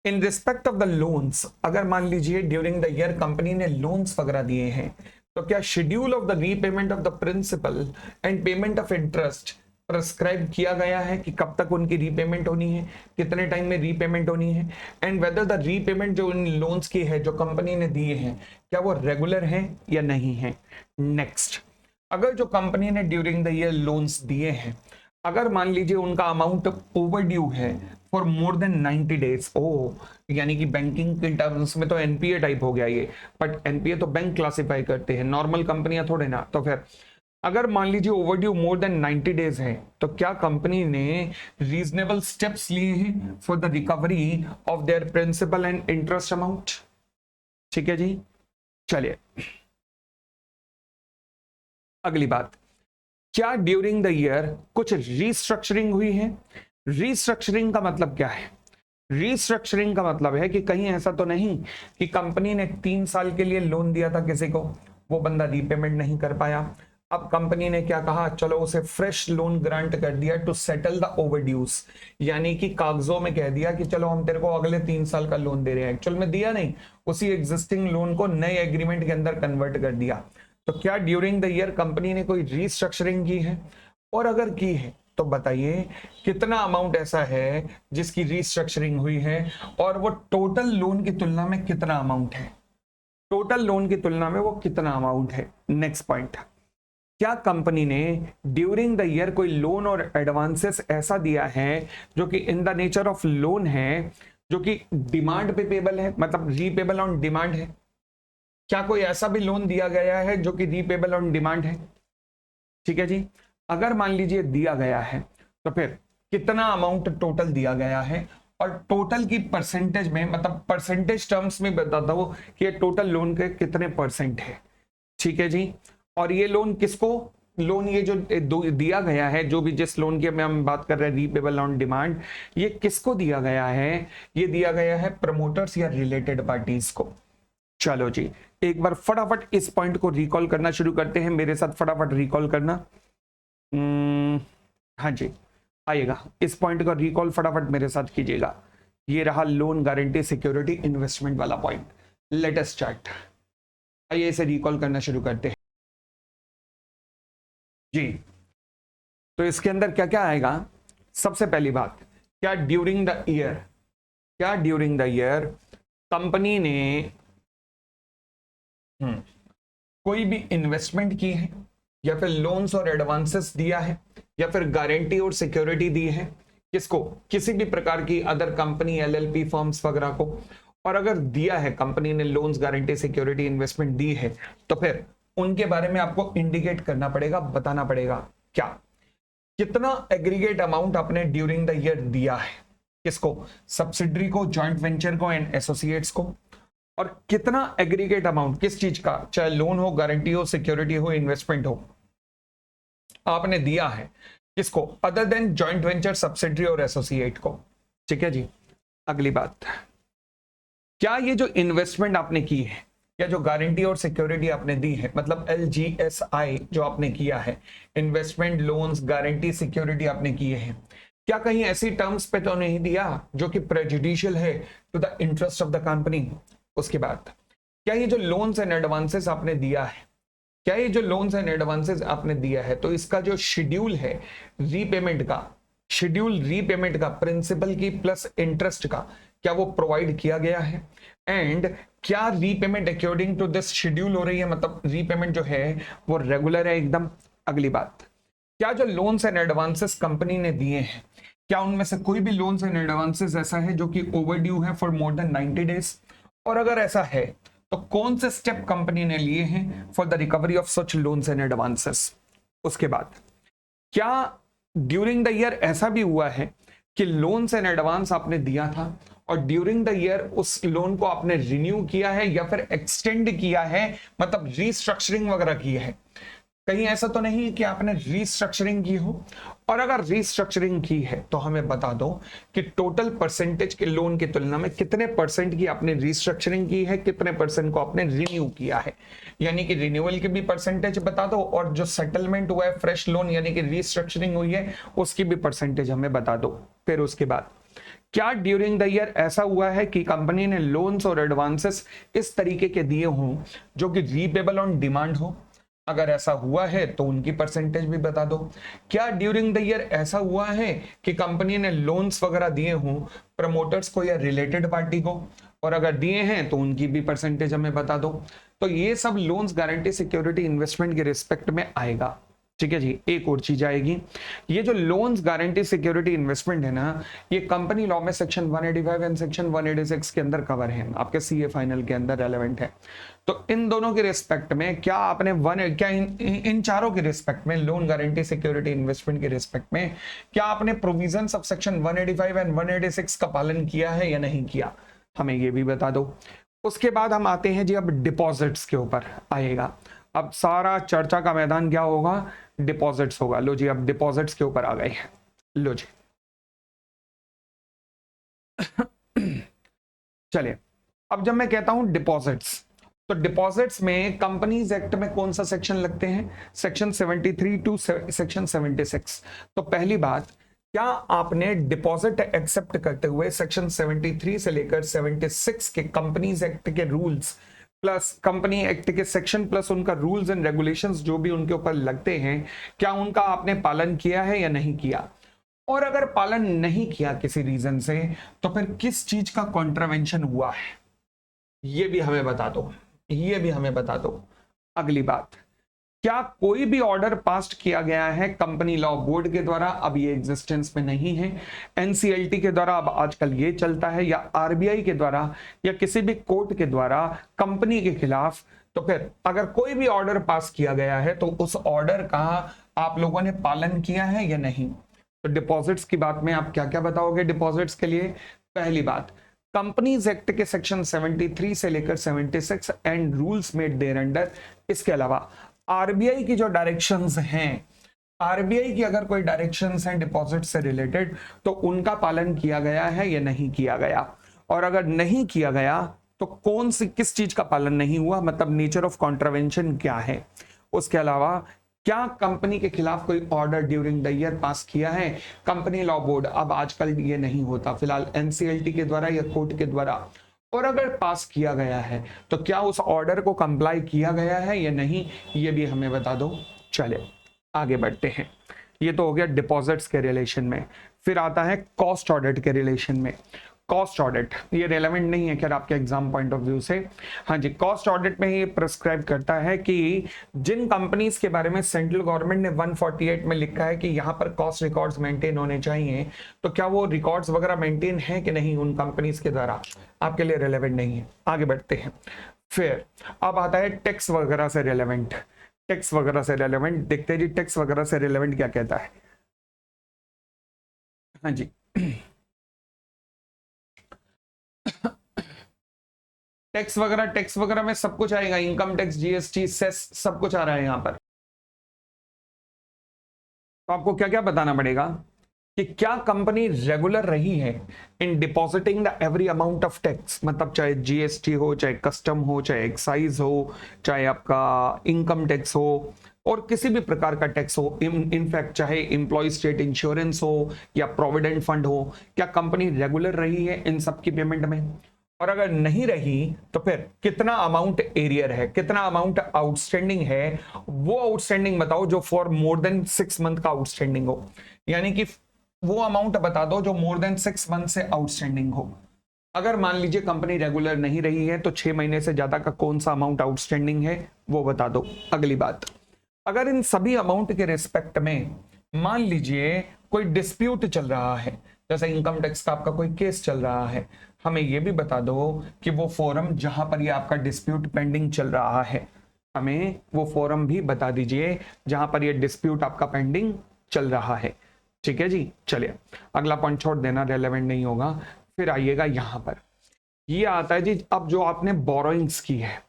in respect of the loans, अगर मान लीजिए ड्यूरिंग द ईयर कंपनी ने लोन्स वगैरह दिए हैं तो क्या schedule of the repayment of the principal and payment of interest prescribe किया गया है कि कब तक उनकी रीपेमेंट होनी है, कितने टाइम में रीपेमेंट होनी है, एंड वेदर द रीपेमेंट जो इन लोन्स की है जो कंपनी ने दिए हैं क्या वो रेगुलर है या नहीं है। नेक्स्ट, अगर जो कंपनी ने ड्यूरिंग द ईयर लोन्स दिए हैं, अगर मान लीजिए उनका अमाउंट ओवर ड्यू है फॉर मोर देन 90 डेज, ओ यानी कि बैंकिंग के टर्म्स में तो एनपीए टाइप हो गया ये, बट एनपीए तो बैंक क्लासिफाई करते हैं, नॉर्मल कंपनियां थोड़े ना। तो फिर अगर मान लीजिए over due more than 90 days है तो क्या कंपनी ने रीजनेबल स्टेप्स लिए हैं for the recovery of their principal and interest amount? ठीक है जी, चलिए अगली बात, क्या ड्यूरिंग द ईयर कुछ रीस्ट्रक्चरिंग हुई है? रीस्ट्रक्चरिंग का मतलब क्या है? रीस्ट्रक्चरिंग का मतलब है कि कहीं ऐसा तो नहीं कि कंपनी ने 3 साल के लिए लोन दिया था किसी को, वो बंदा रीपेमेंट नहीं कर पाया, अब कंपनी ने क्या कहा, चलो उसे फ्रेश लोन ग्रांट कर दिया टू सेटल द ओवरड्यूज, यानी कि कागजों में कह दिया कि चलो हम तेरे को अगले 3 साल का लोन दे रहे हैं, एक्चुअल में दिया नहीं, उसी एग्जिस्टिंग लोन को नए एग्रीमेंट के अंदर कन्वर्ट कर दिया। तो क्या ड्यूरिंग द ईयर कंपनी ने कोई रीस्ट्रक्चरिंग की है? और अगर की है तो बताइए कितना अमाउंट ऐसा है जिसकी रीस्ट्रक्चरिंग हुई है, और वो टोटल लोन की तुलना में कितना अमाउंट है, टोटल लोन की तुलना में वो कितना अमाउंट है। नेक्स्ट पॉइंट, क्या कंपनी ने ड्यूरिंग द ईयर कोई लोन और एडवांसेस ऐसा दिया है जो कि इन द नेचर ऑफ लोन है, जो कि डिमांड पे पेबल है, मतलब रीपेबल ऑन डिमांड है? क्या कोई ऐसा भी लोन दिया गया है जो कि रीपेबल ऑन डिमांड है? ठीक है जी, अगर मान लीजिए दिया गया है तो फिर कितना अमाउंट टोटल दिया गया है, और टोटल की परसेंटेज में, मतलब परसेंटेज टर्म्स में बताता हूं कि ये टोटल लोन के कितने परसेंट है। ठीक है जी, और ये लोन किसको, लोन ये जो दिया गया है, जो भी जिस लोन की में हम बात कर रहे हैं रीपेबल ऑन डिमांड, ये किसको दिया गया है? ये दिया गया है प्रमोटर्स या रिलेटेड पार्टीज को। चलो जी, एक बार फटाफट इस पॉइंट को रिकॉल करना शुरू करते हैं, मेरे साथ फटाफट रिकॉल करना। हाँ जी, आइएगा, इस पॉइंट का रिकॉल फटाफट मेरे साथ कीजिएगा। ये रहा लोन गारंटी सिक्योरिटी इन्वेस्टमेंट वाला पॉइंट, लेटेस्ट चार्ट। आइए इसे रिकॉल करना शुरू करते हैं जी। तो इसके अंदर क्या क्या आएगा? सबसे पहली बात, क्या ड्यूरिंग द ईयर, क्या ड्यूरिंग द ईयर कंपनी ने कोई भी इन्वेस्टमेंट की है, या फिर लोन्स और एडवांसेस दिया है, या फिर गारंटी और सिक्योरिटी दी है किसको, किसी भी प्रकार की अदर कंपनी, एलएलपी फर्म्स वगैरह को? और अगर दिया है, कंपनी ने लोन्स, गारंटी, सिक्योरिटी, इन्वेस्टमेंट दी है, तो फिर उनके बारे में आपको इंडिकेट करना पड़ेगा, बताना पड़ेगा क्या, कितना एग्रीगेट अमाउंट आपने ड्यूरिंग द ईयर दिया है, किसको, सब्सिडरी को, जॉइंट वेंचर को एंड एसोसिएट्स को, और कितना एग्रीगेट अमाउंट किस चीज का, चाहे लोन हो, गारंटी हो, सिक्योरिटी हो, इन्वेस्टमेंट हो, आपने दिया है किसको, other than joint venture, subsidiary और एसोसिएट को। ठीक है जी, अगली बात, क्या ये जो इन्वेस्टमेंट आपने की है, या जो गारंटी और सिक्योरिटी आपने दी है, मतलब LGSI जो आपने किया है, इन्वेस्टमेंट, लोन्स, गारंटी, सिक्योरिटी आपने किए हैं, क्या कहीं ऐसी टर्म्स पे तो नहीं दिया जो कि प्रेजुडिशियल है to the interest of the company? उसके बाद, क्या ये जो लोन्स एंड एडवांसेस आपने दिया है, क्या ये जो लोन्स एंड एडवांसेस आपने दिया है, तो इसका जो शेड्यूल है रीपेमेंट का, शेड्यूल रीपेमेंट का, प्रिंसिपल की प्लस इंटरेस्ट का, क्या वो प्रोवाइड किया गया है? एंड क्या repayment according to this schedule हो रही है, मतलब रीपेमेंट जो है वो रेगुलर है एकदम? अगली बात, क्या जो लोन्स एंड एडवांसेस कंपनी ने दिए हैं, क्या उनमें से कोई भी लोन्स एंड एडवांसेस ऐसा है जो कि ओवरड्यू है फॉर मोर देन 90 डेज? और अगर ऐसा है तो कौन से स्टेप कंपनी ने लिए हैं for the recovery of such loans and advances? उसके बाद, क्या ड्यूरिंग द ईयर ऐसा भी हुआ है कि लोन्स एंड एडवांस आपने दिया था और ड्यूरिंग द ईयर उस लोन को आपने रिन्यू किया है या फिर एक्सटेंड किया है, मतलब रीस्ट्रक्चरिंग वगैरह की है? कहीं ऐसा तो नहीं है कि आपने रीस्ट्रक्चरिंग की हो, और अगर रीस्ट्रक्चरिंग की है तो हमें बता दो कि टोटल परसेंटेज के लोन की तुलना में कितने परसेंट की आपने रीस्ट्रक्चरिंग की है, कितने परसेंट को आपने रिन्यू किया है, यानी कि रिन्यूअल की भी परसेंटेज बता दो, और जो सेटलमेंट हुआ है फ्रेश लोन यानी कि रीस्ट्रक्चरिंग हुई है उसकी भी परसेंटेज हमें बता दो। फिर उसके बाद, क्या ड्यूरिंग द ईयर ऐसा हुआ है कि कंपनी ने लोन्स और एडवांसेस इस तरीके के दिए हों जो कि रीपेबल ऑन डिमांड हो? अगर ऐसा हुआ है तो उनकी परसेंटेज भी बता दो। क्या ड्यूरिंग द ईयर ऐसा हुआ है कि कंपनी ने लोन्स वगैरह दिए हों प्रमोटर्स को या रिलेटेड पार्टी को, और अगर दिए हैं तो उनकी भी परसेंटेज हमें बता दो। तो ये सब लोन्स, गारंटी, सिक्योरिटी, इन्वेस्टमेंट के रिस्पेक्ट में आएगा। ठीक है जी, एक और चीज आएगी, ये जो लोन्स, गारंटी, सिक्योरिटी, इन्वेस्टमेंट है ना, ये कंपनी लॉ में सेक्शन 185 एंड सेक्शन 186 के अंदर कवर है, आपके सीए फाइनल के अंदर रेलेवेंट है। तो इन दोनों के रिस्पेक्ट में क्या आपने इन चारों के रिस्पेक्ट में, लोन, गारंटी, सिक्योरिटी, इन्वेस्टमेंट के रिस्पेक्ट में, क्या आपने प्रोविजंस ऑफ सेक्शन 185 एंड 186 का पालन किया है या नहीं किया? हमें ये भी बता दो। उसके बाद हम आते हैं जी, अब डिपॉजिट्स के ऊपर आएगा। अब सारा चर्चा का मैदान क्या होगा, डिपॉजिट्स होगा। लो जी, अब डिपॉजिट्स के ऊपर आ गए हैं। लो जी चलिए, अब जब मैं कहता हूं डिपॉजिट्स, तो डिपॉजिट्स में कंपनीज एक्ट में कौन सा सेक्शन लगते हैं, सेक्शन 73 टू सेक्शन 76। तो पहली बात, क्या आपने डिपॉजिट एक्सेप्ट करते हुए सेक्शन 73 से लेकर 76 के कंपनीज एक्ट के रूल्स प्लस कंपनी एक्ट के सेक्शन प्लस उनका रूल्स एंड रेगुलेशंस जो भी उनके ऊपर लगते हैं, क्या उनका आपने पालन किया है या नहीं किया? और अगर पालन नहीं किया किसी रीजन से, तो फिर किस चीज का कॉन्ट्रावेंशन हुआ है, ये भी हमें बता दो, ये भी हमें बता दो। अगली बात, क्या कोई भी ऑर्डर पास किया गया है कंपनी लॉ बोर्ड के द्वारा, अब ये एग्जिस्टेंस में नहीं है, एनसीएलटी के द्वारा अब आजकल ये चलता है, या आरबीआई के द्वारा या किसी भी कोर्ट के द्वारा कंपनी के खिलाफ, तो फिर अगर कोई भी ऑर्डर पास किया गया है तो उस ऑर्डर का आप लोगों ने पालन किया है या नहीं? तो डिपॉजिट्स की बात में आप क्या क्या बताओगे डिपॉजिट्स के लिए? पहली बात, कंपनीज एक्ट के सेक्शन 73 से लेकर 76 and rules made there under. इसके अलावा आरबीआई की जो डायरेक्शंस हैं, आरबीआई की अगर कोई डायरेक्शंस हैं डिपॉजिट से रिलेटेड, तो उनका पालन किया गया है या नहीं किया गया? और अगर नहीं किया गया तो कौन सी किस चीज का पालन नहीं हुआ, मतलब नेचर ऑफ कॉन्ट्रावेंशन क्या है? उसके अलावा क्या कंपनी के खिलाफ कोई ऑर्डर ड्यूरिंग द ईयर पास किया है कंपनी लॉ बोर्ड? अब आजकल ये नहीं होता, फिलहाल एनसीएलटी के द्वारा या कोर्ट के द्वारा। और अगर पास किया गया है तो क्या उस ऑर्डर को कंप्लाई किया गया है या नहीं, ये भी हमें बता दो। चले आगे बढ़ते हैं। ये तो हो गया डिपॉजिट्स के रिलेशन में। फिर आता है कॉस्ट ऑडिट के रिलेशन में। कॉस्ट ऑडिट ये रेलेवेंट नहीं है खैर आपके एग्जाम पॉइंट ऑफ व्यू से। हाँ जी, कॉस्ट ऑडिट में ये प्रिस्क्राइब करता है कि जिन कंपनीज के बारे में सेंट्रल गवर्नमेंट ने 148 में लिखा है कि यहाँ पर कॉस्ट रिकॉर्ड्स मेंटेन होने चाहिए, तो क्या वो रिकॉर्ड्स वगैरह मेंटेन है कि नहीं उन कंपनीज के द्वारा, आपके लिए रेलेवेंट नहीं है। आगे बढ़ते हैं। फिर अब आता है टैक्स वगैरह से रेलेवेंट। टैक्स वगैरह से रेलेवेंट देखते हैं जी, टैक्स वगैरह से रेलेवेंट क्या कहता है। हाँ जी टैक्स वगैरह में सब कुछ आएगा, इनकम टैक्स, जीएसटी, सेस, सब कुछ आ रहा है यहाँ पर। तो आपको क्या क्या बताना पड़ेगा कि क्या कंपनी रेगुलर रही है in depositing the every amount of tax, मतलब चाहे जीएसटी हो, चाहे कस्टम हो, चाहे एक्साइज हो, चाहे आपका इनकम टैक्स हो, और किसी भी प्रकार का टैक्स हो, इनफैक्ट चाहे एम्प्लॉय स्टेट इंश्योरेंस हो या प्रोविडेंट फंड हो, क्या कंपनी रेगुलर रही है इन सब की पेमेंट में? और अगर नहीं रही तो फिर कितना अमाउंट एरियर है, कितना अमाउंट आउटस्टैंडिंग है, वो आउटस्टैंडिंग बताओ जो फॉर मोर देन 6 मंथ का आउटस्टैंडिंग हो, यानी कि वो अमाउंट बता दो जो मोर देन 6 मंथ से आउटस्टैंडिंग हो। अगर मान लीजिए कंपनी रेगुलर नहीं रही है तो 6 महीने से ज्यादा का कौन सा अमाउंट आउटस्टैंडिंग है वो बता दो। अगली बात, अगर इन सभी अमाउंट के रिस्पेक्ट में मान लीजिए कोई डिस्प्यूट चल रहा है, जैसे इनकम टैक्स का आपका कोई केस चल रहा है, हमें यह भी बता दो कि वो फोरम जहां पर ये आपका डिस्प्यूट पेंडिंग चल रहा है, हमें वो फोरम भी बता दीजिए जहां पर ये डिस्प्यूट आपका पेंडिंग चल रहा है। ठीक है जी, चलिए अगला पॉइंट छोड़ देना, रेलेवेंट नहीं होगा। फिर आइएगा यहां पर, ये आता है जी अब जो आपने बोरोइंग्स की है,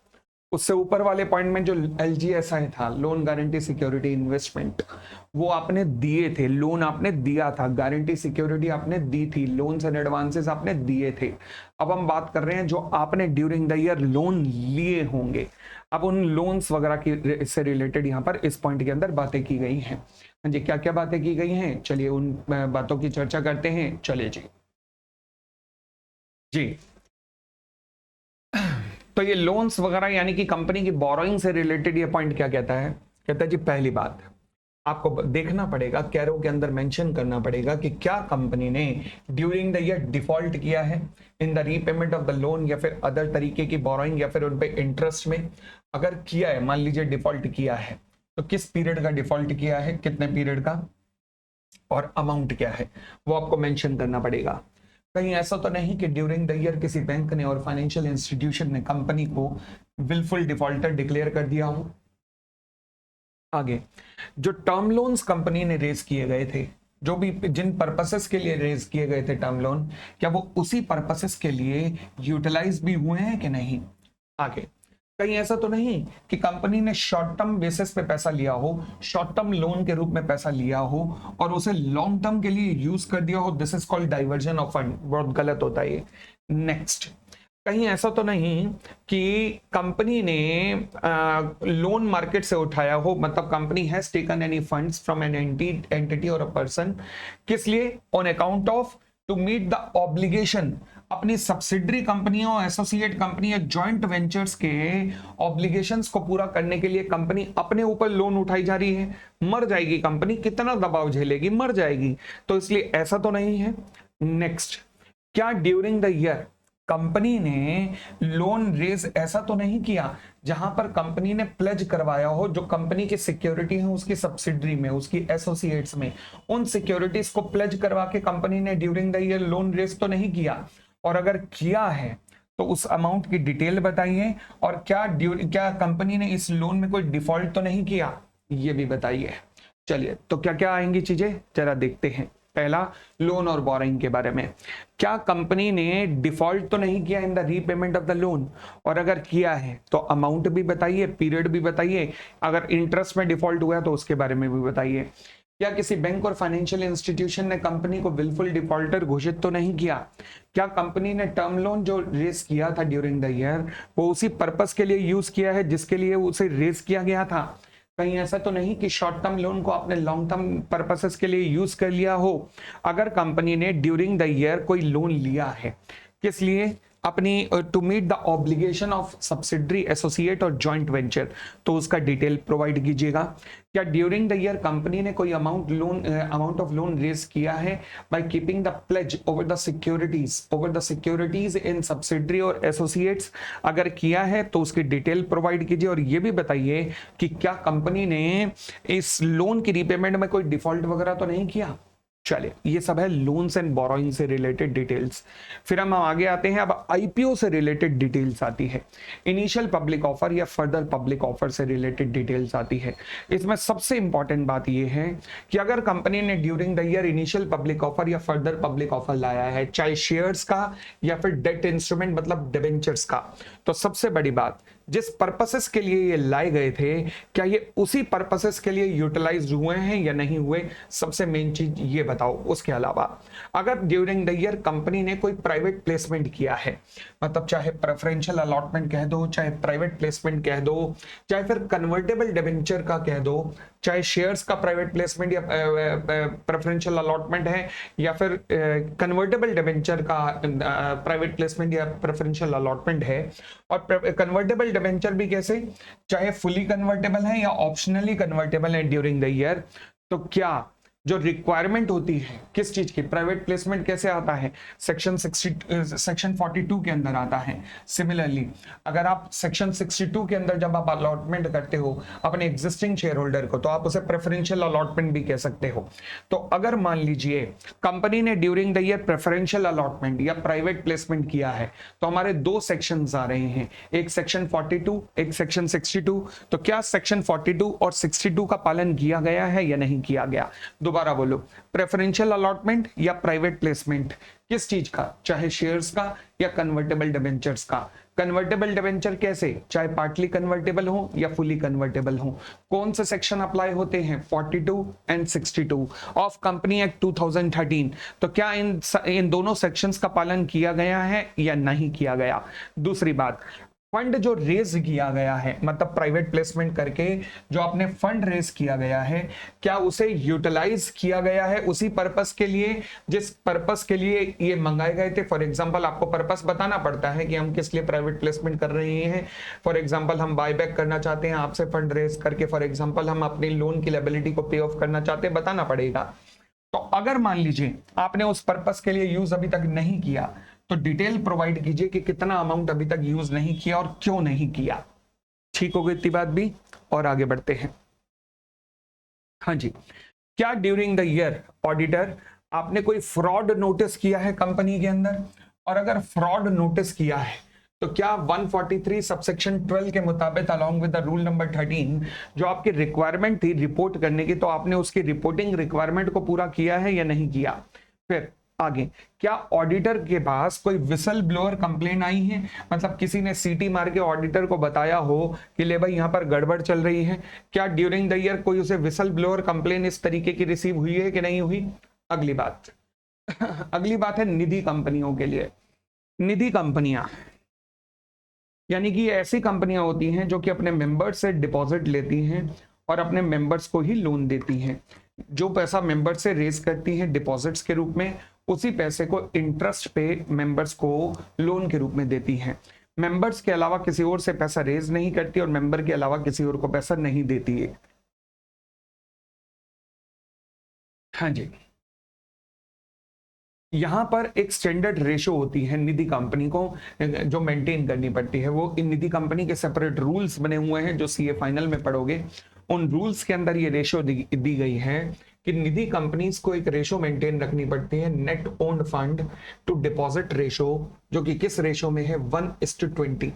उससे ऊपर वाले पॉइंट में जो एलजीएसआई था, लोन गारंटी सिक्योरिटी इन्वेस्टमेंट, वो आपने दिए थे, लोन आपने दिया था, गारंटी सिक्योरिटी आपने दी थी, लोन्स एंड एडवांसेस आपने दिए थे। अब हम बात कर रहे हैं जो आपने ड्यूरिंग द ईयर लोन लिए होंगे, अब उन लोन्स वगैरह की से रिलेटेड यहाँ पर इस पॉइंट के अंदर बातें की गई हैं। हाँ जी, क्या क्या बातें की गई हैं, चलिए उन बातों की चर्चा करते हैं। चलिए जी जी, तो ये लोन्स वगैरह यानी कि कंपनी की बोरोइंग से रिलेटेड ये पॉइंट क्या कहता है, कहता है जी पहली बात आपको देखना पड़ेगा, कैरो के अंदर मेंशन करना पड़ेगा कि क्या कंपनी ने ड्यूरिंग द ईयर डिफॉल्ट किया है in the repayment of the loan या फिर अदर तरीके की बोरोइंग या फिर उन पे इंटरेस्ट में। अगर किया है, मान लीजिए डिफॉल्ट किया है, तो किस पीरियड का डिफॉल्ट किया है, कितने पीरियड का, और अमाउंट क्या है, वो आपको मेंशन करना पड़ेगा। कहीं ऐसा तो नहीं कि ड्यूरिंग द ईयर किसी बैंक ने और फाइनेंशियल इंस्टीट्यूशन ने कंपनी को विलफुल डिफॉल्टर डिक्लेयर कर दिया हो। आगे, जो टर्म लोन्स कंपनी ने रेज किए गए थे जो भी जिन पर्पसेस के लिए रेज किए गए थे टर्म लोन, क्या वो उसी पर्पसेस के लिए यूटिलाइज भी हुए हैं कि नहीं। आगे कहीं ऐसा तो नहीं कि कंपनी ने शॉर्ट टर्म बेसिस पे पैसा लिया हो, शॉर्ट टर्म लोन के रूप में पैसा लिया हो और उसे लॉन्ग टर्म के लिए यूज कर दिया हो, this is called diversion of fund, बहुत गलत होता है ये। नेक्स्ट, कहीं ऐसा तो नहीं कि कंपनी ने लोन मार्केट से उठाया हो, मतलब company has taken any funds from an entity और अ पर्सन, किस लिए, on account of to meet the obligation, अपनी सब्सिडरी कंपनियों, एसोसिएट कंपनी या जॉइंट वेंचर्स के ऑब्लिगेशंस को पूरा करने के लिए कंपनी अपने ऊपर लोन उठाई जा रही है। मर जाएगी कंपनी, कितना दबाव झेलेगी, मर जाएगी, तो इसलिए ऐसा तो नहीं है। नेक्स्ट, क्या ड्यूरिंग द ईयर कंपनी ने लोन रेज ऐसा तो नहीं किया जहां पर कंपनी ने प्लेज करवाया हो, जो कंपनी की सिक्योरिटी है उसकी सब्सिडरी में, उसकी एसोसिएट्स में, उन सिक्योरिटीज को प्लेज करवा के कंपनी ने during the year loan raise तो नहीं किया, और अगर किया है तो उस अमाउंट की डिटेल बताइए, और क्या कंपनी ने इस लोन में कोई डिफॉल्ट तो नहीं किया, ये भी बताइए। चलिए, तो क्या क्या आएंगी चीजें जरा देखते हैं। पहला, लोन और बोरिंग के बारे में, क्या कंपनी ने डिफॉल्ट तो नहीं किया इन the repayment of the loan, और अगर किया है तो अमाउंट भी बताइए, पीरियड भी बताइए, अगर इंटरेस्ट में डिफॉल्ट हुआ है तो उसके बारे में भी बताइए। क्या किसी बैंक और फाइनेंशियल इंस्टीट्यूशन ने कंपनी को विलफुल डिफॉल्टर घोषित तो नहीं किया। क्या कंपनी ने टर्म लोन जो रेज किया था ड्यूरिंग द ईयर वो उसी पर्पस के लिए यूज किया है जिसके लिए उसे रेज किया गया था। कहीं ऐसा तो नहीं कि शॉर्ट टर्म लोन को आपने लॉन्ग टर्म पर्पसेस के लिए यूज कर लिया हो। अगर कंपनी ने ड्यूरिंग द ईयर कोई लोन लिया है, किस लिए, अपनी to meet the obligation of subsidiary, associate और जॉइंट वेंचर, तो उसका डिटेल प्रोवाइड कीजिएगा। क्या ड्यूरिंग द ईयर कंपनी ने कोई अमाउंट ऑफ लोन रेज किया है by keeping the pledge over the securities in subsidiary और एसोसिएट्स, अगर किया है तो उसकी डिटेल प्रोवाइड कीजिए, और ये भी बताइए कि क्या कंपनी ने इस लोन की रीपेमेंट में कोई डिफॉल्ट वगैरह तो नहीं किया। चलिए, ये सब है लोन्स एंड बोरोइंग से रिलेटेड डिटेल्स। फिर हम आगे आते हैं, अब आईपीओ से रिलेटेड डिटेल्स आती है, इनिशियल पब्लिक ऑफर या फर्दर पब्लिक ऑफर से रिलेटेड डिटेल्स आती है। इसमें सबसे इंपॉर्टेंट बात ये है कि अगर कंपनी ने during the year initial public offer या फर्दर पब्लिक ऑफर लाया है, चाहे शेयर्स का या फिर डेट इंस्ट्रूमेंट मतलब डिबेंचर्स का, तो सबसे बड़ी बात, जिस पर्पसेस के लिए ये लाए गए थे क्या ये उसी पर्पसेस के लिए यूटिलाइज हुए हैं या नहीं हुए, सबसे मेन चीज ये बताओ। उसके अलावा अगर ड्यूरिंग द ईयर कंपनी ने कोई प्राइवेट प्लेसमेंट किया है, मतलब चाहे प्रेफरेंशियल अलॉटमेंट कह दो, चाहे प्राइवेट प्लेसमेंट कह दो, चाहे फिर कन्वर्टेबल डिबेंचर का कह दो, चाहे शेयर्स का प्राइवेट प्लेसमेंट या प्रेफरेंशियल अलॉटमेंट है, या फिर कन्वर्टेबल डिबेंचर का प्राइवेट प्लेसमेंट या प्रेफरेंशियल अलॉटमेंट है, और कन्वर्टेबल डिबेंचर भी कैसे, चाहे फुली कन्वर्टेबल है या ऑप्शनली कन्वर्टेबल है ड्यूरिंग द ईयर, तो क्या जो रिक्वायरमेंट होती है किस चीज की, प्राइवेट प्लेसमेंट कैसे आता है, सेक्शन 42 के अंदर आता है। सिमिलरली अगर आप सेक्शन 62 के अंदर जब आप अलॉटमेंट करते हो अपने एग्जिस्टिंग शेयर होल्डर को, तो आप उसे प्रेफरेंशियल अलॉटमेंट भी कह सकते हो। तो अगर मान लीजिए कंपनी ने during the year preferential allotment या प्राइवेट प्लेसमेंट किया है, तो हमारे दो सेक्शन आ रहे हैं, एक सेक्शन 42, एक सेक्शन 62। तो क्या सेक्शन 42 और 62 का पालन किया गया है या नहीं किया गया। दोबारा बोलो, प्रेफरेंशियल अलॉटमेंट या प्राइवेट प्लेसमेंट किस चीज का, चाहे शेयर्स का या कन्वर्टेबल डिबेंचर्स का। कन्वर्टेबल डिबेंचर कैसे, चाहे पार्टली कन्वर्टेबल हो या फुली कन्वर्टेबल हो। कौन से सेक्शन अप्लाई होते हैं, 42 एंड 62 ऑफ कंपनी एक्ट 2013। तो क्या इन दोनों सेक्शंस का पालन किया गया है या नहीं किया गया। दूसरी बात, फंड जो रेज किया गया है, मतलब प्राइवेट प्लेसमेंट करके जो आपने फंड रेज किया गया है, क्या उसे यूटिलाइज किया गया है उसी पर्पस के लिए जिस पर्पस के लिए ये मंगाए गए थे। फॉर एग्जांपल आपको पर्पस बताना पड़ता है कि हम किस लिए प्राइवेट प्लेसमेंट कर रहे हैं। फॉर एग्जांपल हम बायबैक करना चाहते हैं आपसे फंड रेज करके, फॉर एग्जांपल हम अपनी लोन की लायबिलिटी को पे ऑफ करना चाहते हैं, बताना पड़ेगा। तो अगर मान लीजिए आपने उस पर्पस के लिए यूज अभी तक नहीं किया, तो डिटेल प्रोवाइड कीजिए कि कितना अमाउंट अभी तक यूज नहीं किया और क्यों नहीं किया। ठीक हो गई इतनी बात भी, और आगे बढ़ते हैं। हाँ जी, क्या ड्यूरिंग द ईयर ऑडिटर आपने कोई फ्रॉड नोटिस किया है कंपनी के अंदर, और अगर फ्रॉड नोटिस किया है तो क्या 143 सबसेक्शन 12 के मुताबिक along with the rule number 13 जो आपकी रिक्वायरमेंट थी रिपोर्ट करने की, तो आपने उसकी रिपोर्टिंग रिक्वायरमेंट को पूरा किया है या नहीं किया? फिर आगे, क्या ऑडिटर के पास कोई विसल ब्लोअर कंप्लेन आई है, मतलब किसी ने सीटी मार के ऑडिटर को बताया हो कि ले भाई यहां पर गड़बड़ चल रही है? क्या ड्यूरिंग द ईयर कोई उसे विसल ब्लोअर कंप्लेन इस तरीके की रिसीव हुई है कि नहीं हुई? अगली बात अगली बात है निधि कंपनियों के लिए। निधि कंपनियां यानी कि ऐसी कंपनियां होती हैं जो कि अपने मेंबर्स से डिपॉजिट लेती हैं और अपने मेंबर्स को ही लोन देती हैं। जो पैसा मेंबर से रेज करती हैं डिपॉजिट्स के रूप में, उसी पैसे को इंटरेस्ट पे मेंबर्स को लोन के रूप में देती हैं। मेंबर्स के अलावा किसी और से पैसा रेज नहीं करती और मेंबर के अलावा किसी और को पैसा नहीं देती है। हाँ जी, यहां पर एक स्टैंडर्ड रेशो होती है निधि कंपनी को जो मेंटेन करनी पड़ती है। वो इन निधि कंपनी के सेपरेट रूल्स बने हुए हैं जो सीए फाइनल में पढ़ोगे। उन रूल्स के अंदर ये रेशो दी गई है कि निधि कंपनीज को एक रेशो मेंटेन रखनी पड़ती है, net owned fund to deposit ratio, जो कि किस रेशो में है? 1:20।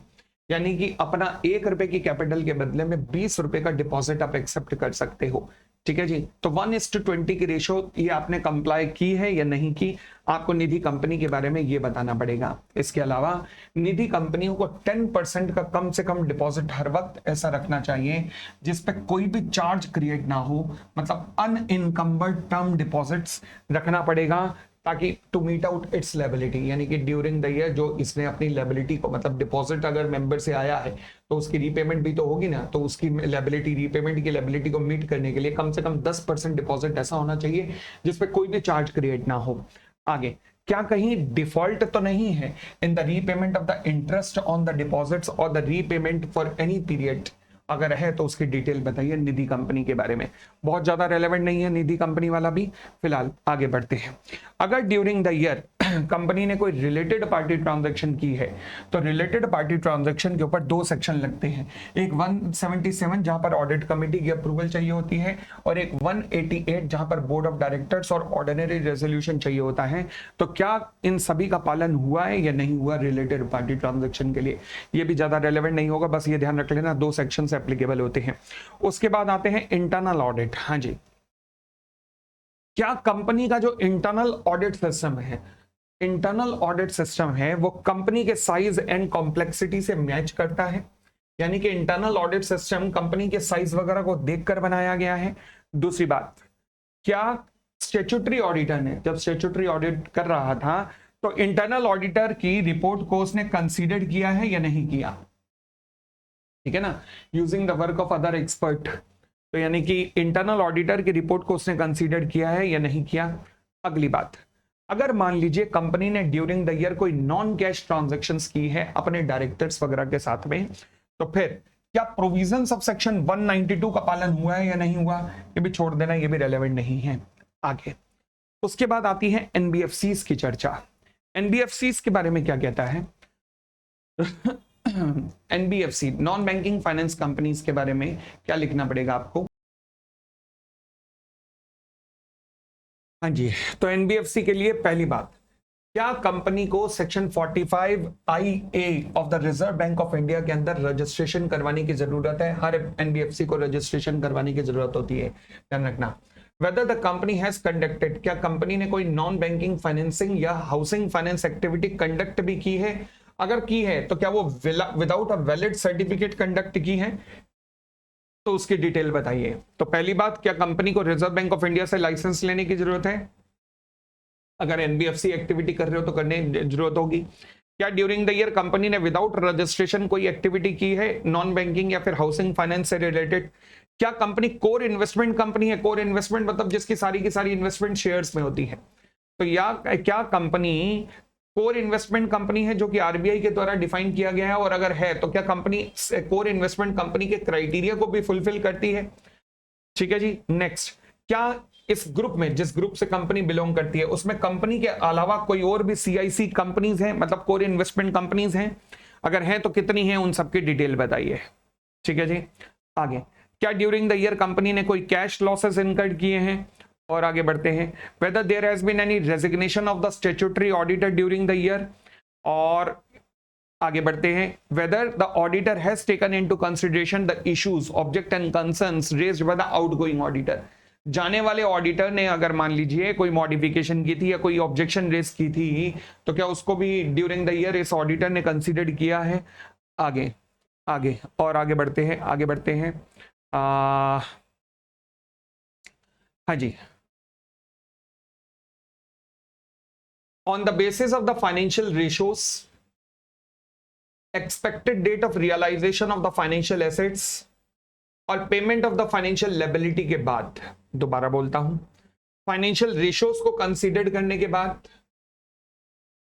यानी कि अपना 1 रुपए की कैपिटल के बदले में 20 रुपए का डिपॉजिट आप एक्सेप्ट कर सकते हो। ठीक है जी, तो 1:20 की रेशो ये आपने कंप्लाई की है या नहीं की, आपको निधि कंपनी के बारे में ये बताना पड़ेगा। इसके अलावा निधि कंपनियों को 10% का कम से कम डिपॉजिट हर वक्त ऐसा रखना चाहिए जिसपे कोई भी चार्ज क्रिएट ना हो, मतलब अनइनकम्बर्ड टर्म डिपॉजिट्स रखना पड़ेगा, ताकि to meet out its liability, यानी कि ड्यूरिंग द ईयर जो इसने अपनी लेबिलिटी को, मतलब डिपॉजिट अगर मेंबर से आया है तो उसकी रीपेमेंट भी तो होगी ना, तो उसकी लेबिलिटी, रीपेमेंट की लेबिलिटी को मीट करने के लिए कम से कम 10% डिपॉजिट ऐसा होना चाहिए जिसपे कोई भी चार्ज क्रिएट ना हो। आगे, क्या कहीं डिफॉल्ट तो नहीं है in the repayment of the interest on the deposits और the repayment for any period? अगर है तो उसकी डिटेल बताइए निधि कंपनी के बारे में। बहुत ज्यादा रेलेवेंट नहीं है निधि कंपनी वाला भी। फिलहाल आगे बढ़ते हैं। अगर ड्यूरिंग द ईयर कंपनी ने कोई रिलेटेड पार्टी ट्रांजैक्शन की है तो रिलेटेड पार्टी ट्रांजैक्शन के ऊपर 2 सेक्शन लगते हैं, एक 177 जहां पर ऑडिट कमेटी की अप्रूवल चाहिए होती है और एक 188 जहां पर बोर्ड ऑफ डायरेक्टर्स और ऑर्डिनरी रेजोल्यूशन चाहिए होता है। तो क्या इन सभी का पालन हुआ है या नहीं हुआ रिलेटेड पार्टी ट्रांजैक्शन के लिए? ये भी ज्यादा रेलेवेंट नहीं होगा, बस ये ध्यान रख लेना 2 सेक्शन एप्लीकेबल होते हैं। उसके बाद आते हैं इंटरनल ऑडिट। हाँ जी, क्या कंपनी का जो इंटरनल ऑडिट सिस्टम है, इंटरनल ऑडिट सिस्टम है, वो कंपनी के साइज एंड कॉम्प्लेक्सिटी से मैच करता है? यानी कि इंटरनल ऑडिट सिस्टम कंपनी के साइज वगैरह को देखकर बनाया गया है। दूसरी बात, क्या स्टैट्यूटरी ऑडिटर ने जब स्टैट्यूटरी ऑडिट कर रहा था तो इंटरनल ऑडिटर की रिपोर्ट को उसने कंसीडर किया है या नहीं किया? ठीक है ना, using the work of other expert. तो यानी कि इंटरनल ऑडिटर की रिपोर्ट को उसने कंसीडर किया है या नहीं किया? अगली बात, अगर मान लीजिए कंपनी ने ड्यूरिंग द ईयर कोई नॉन कैश ट्रांजैक्शंस की है अपने डायरेक्टर्स वगैरह के साथ में, तो फिर क्या प्रोविजंस ऑफ सेक्शन 192 का पालन हुआ है या नहीं हुआ? ये भी छोड़ देना, ये भी रेलेवेंट नहीं है। आगे, उसके बाद आती है एनबीएफसीज की चर्चा। एनबीएफसीज के बारे में क्या कहता है? NBFC, non banking finance companies के बारे में क्या लिखना पड़ेगा आपको? हाँ जी, तो एनबीएफसी के लिए पहली बात, क्या कंपनी को section 45 IA of the reserve bank of India के अंदर रजिस्ट्रेशन करवाने की जरूरत है? हर एनबीएफसी को रजिस्ट्रेशन करवाने की जरूरत होती है, ध्यान रखना। Whether the company has conducted, क्या कंपनी ने कोई नॉन बैंकिंग फाइनेंसिंग या हाउसिंग फाइनेंस एक्टिविटी कंडक्ट भी की है? अगर की है तो क्या वो without a valid certificate conduct की है? तो उसकी डिटेल बताइए। तो पहली बात, क्या कंपनी को रिजर्व बैंक ऑफ इंडिया से लाइसेंस लेने की जरूरत है? अगर एनबीएफसी एक्टिविटी कर रहे हो तो करने जरूरत होगी। क्या ड्यूरिंग द ईयर कंपनी ने विदाउट रजिस्ट्रेशन कोई एक्टिविटी की है नॉन बैंकिंग या फिर हाउसिंग फाइनेंस से रिलेटेड? क्या कंपनी कोर इन्वेस्टमेंट कंपनी है? कोर इन्वेस्टमेंट मतलब जिसकी सारी की सारी इन्वेस्टमेंट शेयर्स में होती है। तो या क्या कंपनी कोर इन्वेस्टमेंट कंपनी है जो कि आरबीआई के द्वारा डिफाइन किया गया है? और अगर है तो क्या कंपनी कोर इन्वेस्टमेंट कंपनी के क्राइटेरिया को भी फुलफिल करती है? ठीक है जी। नेक्स्ट, क्या इस ग्रुप में, जिस ग्रुप से कंपनी बिलोंग करती है, उसमें कंपनी के अलावा कोई और भी सीआईसी कंपनीज हैं, मतलब कोर इन्वेस्टमेंट कंपनीज हैं? अगर हैं तो कितनी हैं, उन सबकी डिटेल बताइए। ठीक है जी। आगे, क्या ड्यूरिंग द ईयर कंपनी ने कोई कैश लॉसेस इनकर्ड किए हैं? और आगे बढ़ते हैं, whether there has been any resignation of the statutory auditor during the year, और आगे बढ़ते हैं, whether the auditor has taken into consideration the issues object and concerns raised by the outgoing auditor. जाने वाले ऑडिटर ने अगर मान लीजिए कोई मॉडिफिकेशन की थी या कोई ऑब्जेक्शन रेज की थी, तो क्या उसको भी ड्यूरिंग द ईयर इस ऑडिटर ने कंसीडर किया है? आगे आगे और आगे बढ़ते हैं, आगे बढ़ते हैं। हाँ जी, on the basis of the financial ratios, expected date of realisation of the financial assets और payment of the financial liability के बाद, दोबारा बोलता हूं, फाइनेंशियल रेशियोज को कंसीडर करने के बाद,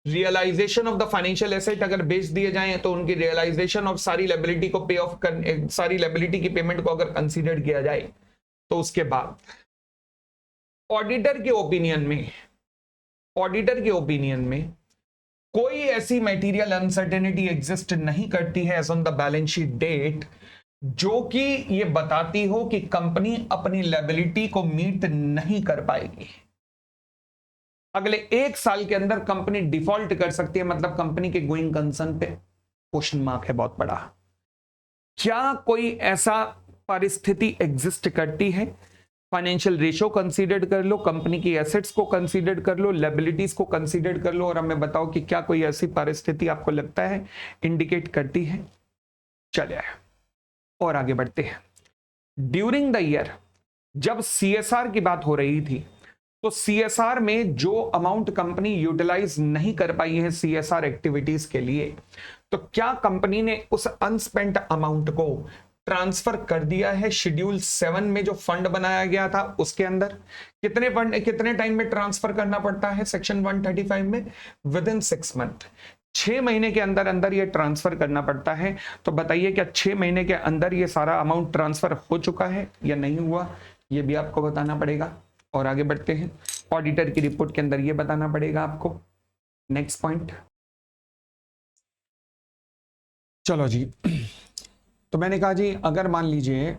realisation of the financial asset अगर बेच दिए जाएं तो उनकी रियलाइजेशन और सारी लायबिलिटी को पे ऑफ कर, सारी लायबिलिटी की पेमेंट को अगर कंसीडर किया जाए, तो उसके बाद ऑडिटर के ओपिनियन में कोई ऐसी मटेरियल अनसर्टेनिटी एग्जिस्ट नहीं करती है as on the balance sheet date जो कि ये बताती हो कि कंपनी अपनी लायबिलिटी को मीट नहीं कर पाएगी। अगले 1 साल के अंदर कंपनी डिफॉल्ट कर सकती है, मतलब कंपनी के गोइंग कंसर्न पे क्वेश्चन मार्क है बहुत बड़ा। क्या कोई ऐसा परिस्थिति एग्जिस्ट करती है? फाइनेंशियल रेशियो कंसीडर कर लो, कंपनी की एसेट्स को कंसीडर कर लो, लायबिलिटीज को कंसीडर कर लो, और हमें बताओ कि क्या कोई ऐसी परिस्थिति आपको लगता है इंडिकेट करती है? चलिए और आगे बढ़ते हैं। ड्यूरिंग द ईयर जब सीएसआर की बात हो रही थी, तो सीएसआर में जो अमाउंट कंपनी यूटिलाइज नहीं कर पाई है सीएसआर एक्टिविटीज के लिए, तो क्या कंपनी ने उस अनस्पेंट अमाउंट को ट्रांसफर कर दिया है शेड्यूल 7 में जो फंड बनाया गया था उसके अंदर? कितने टाइम में ट्रांसफर करना पड़ता है सेक्शन 135 में? विद इन 6 मंथ, 6 महीने के अंदर अंदर ये ट्रांसफर करना पड़ता है। तो बताइए क्या 6 महीने के अंदर ये सारा अमाउंट ट्रांसफर हो चुका है या नहीं हुआ? ये भी आपको बताना पड़ेगा। और आगे बढ़ते हैं, ऑडिटर की रिपोर्ट के अंदर ये बताना पड़ेगा आपको। नेक्स्ट पॉइंट, चलो जी। तो मैंने कहा जी अगर मान लीजिए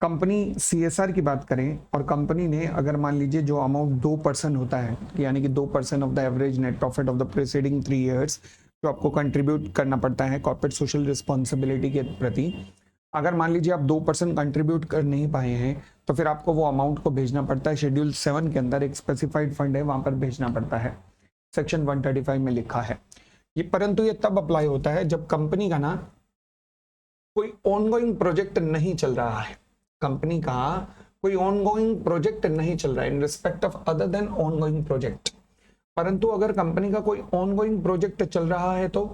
कंपनी सीएसआर की बात करें और कंपनी ने अगर मान लीजिए जो अमाउंट 2% होता है, यानी कि 2% of the average net profit of the preceding 3 years जो आपको कंट्रीब्यूट करना पड़ता है कॉर्पोरेट सोशल रिस्पॉन्सिबिलिटी के प्रति, अगर मान लीजिए आप 2% कंट्रीब्यूट कर नहीं पाए हैं तो फिर आपको वो अमाउंट को भेजना पड़ता है शेड्यूल 7 के अंदर। एक स्पेसिफाइड फंड है, वहां पर भेजना पड़ता है, सेक्शन 135 में लिखा है ये। परंतु ये तब अप्लाई होता है जब कंपनी का ना कोई ऑनगोइंग प्रोजेक्ट नहीं चल रहा है, कंपनी का कोई ऑनगोइंग प्रोजेक्ट नहीं चल रहा है इन respect of other than ongoing project. परंतु अगर कंपनी का कोई ऑनगोइंग प्रोजेक्ट चल रहा है तो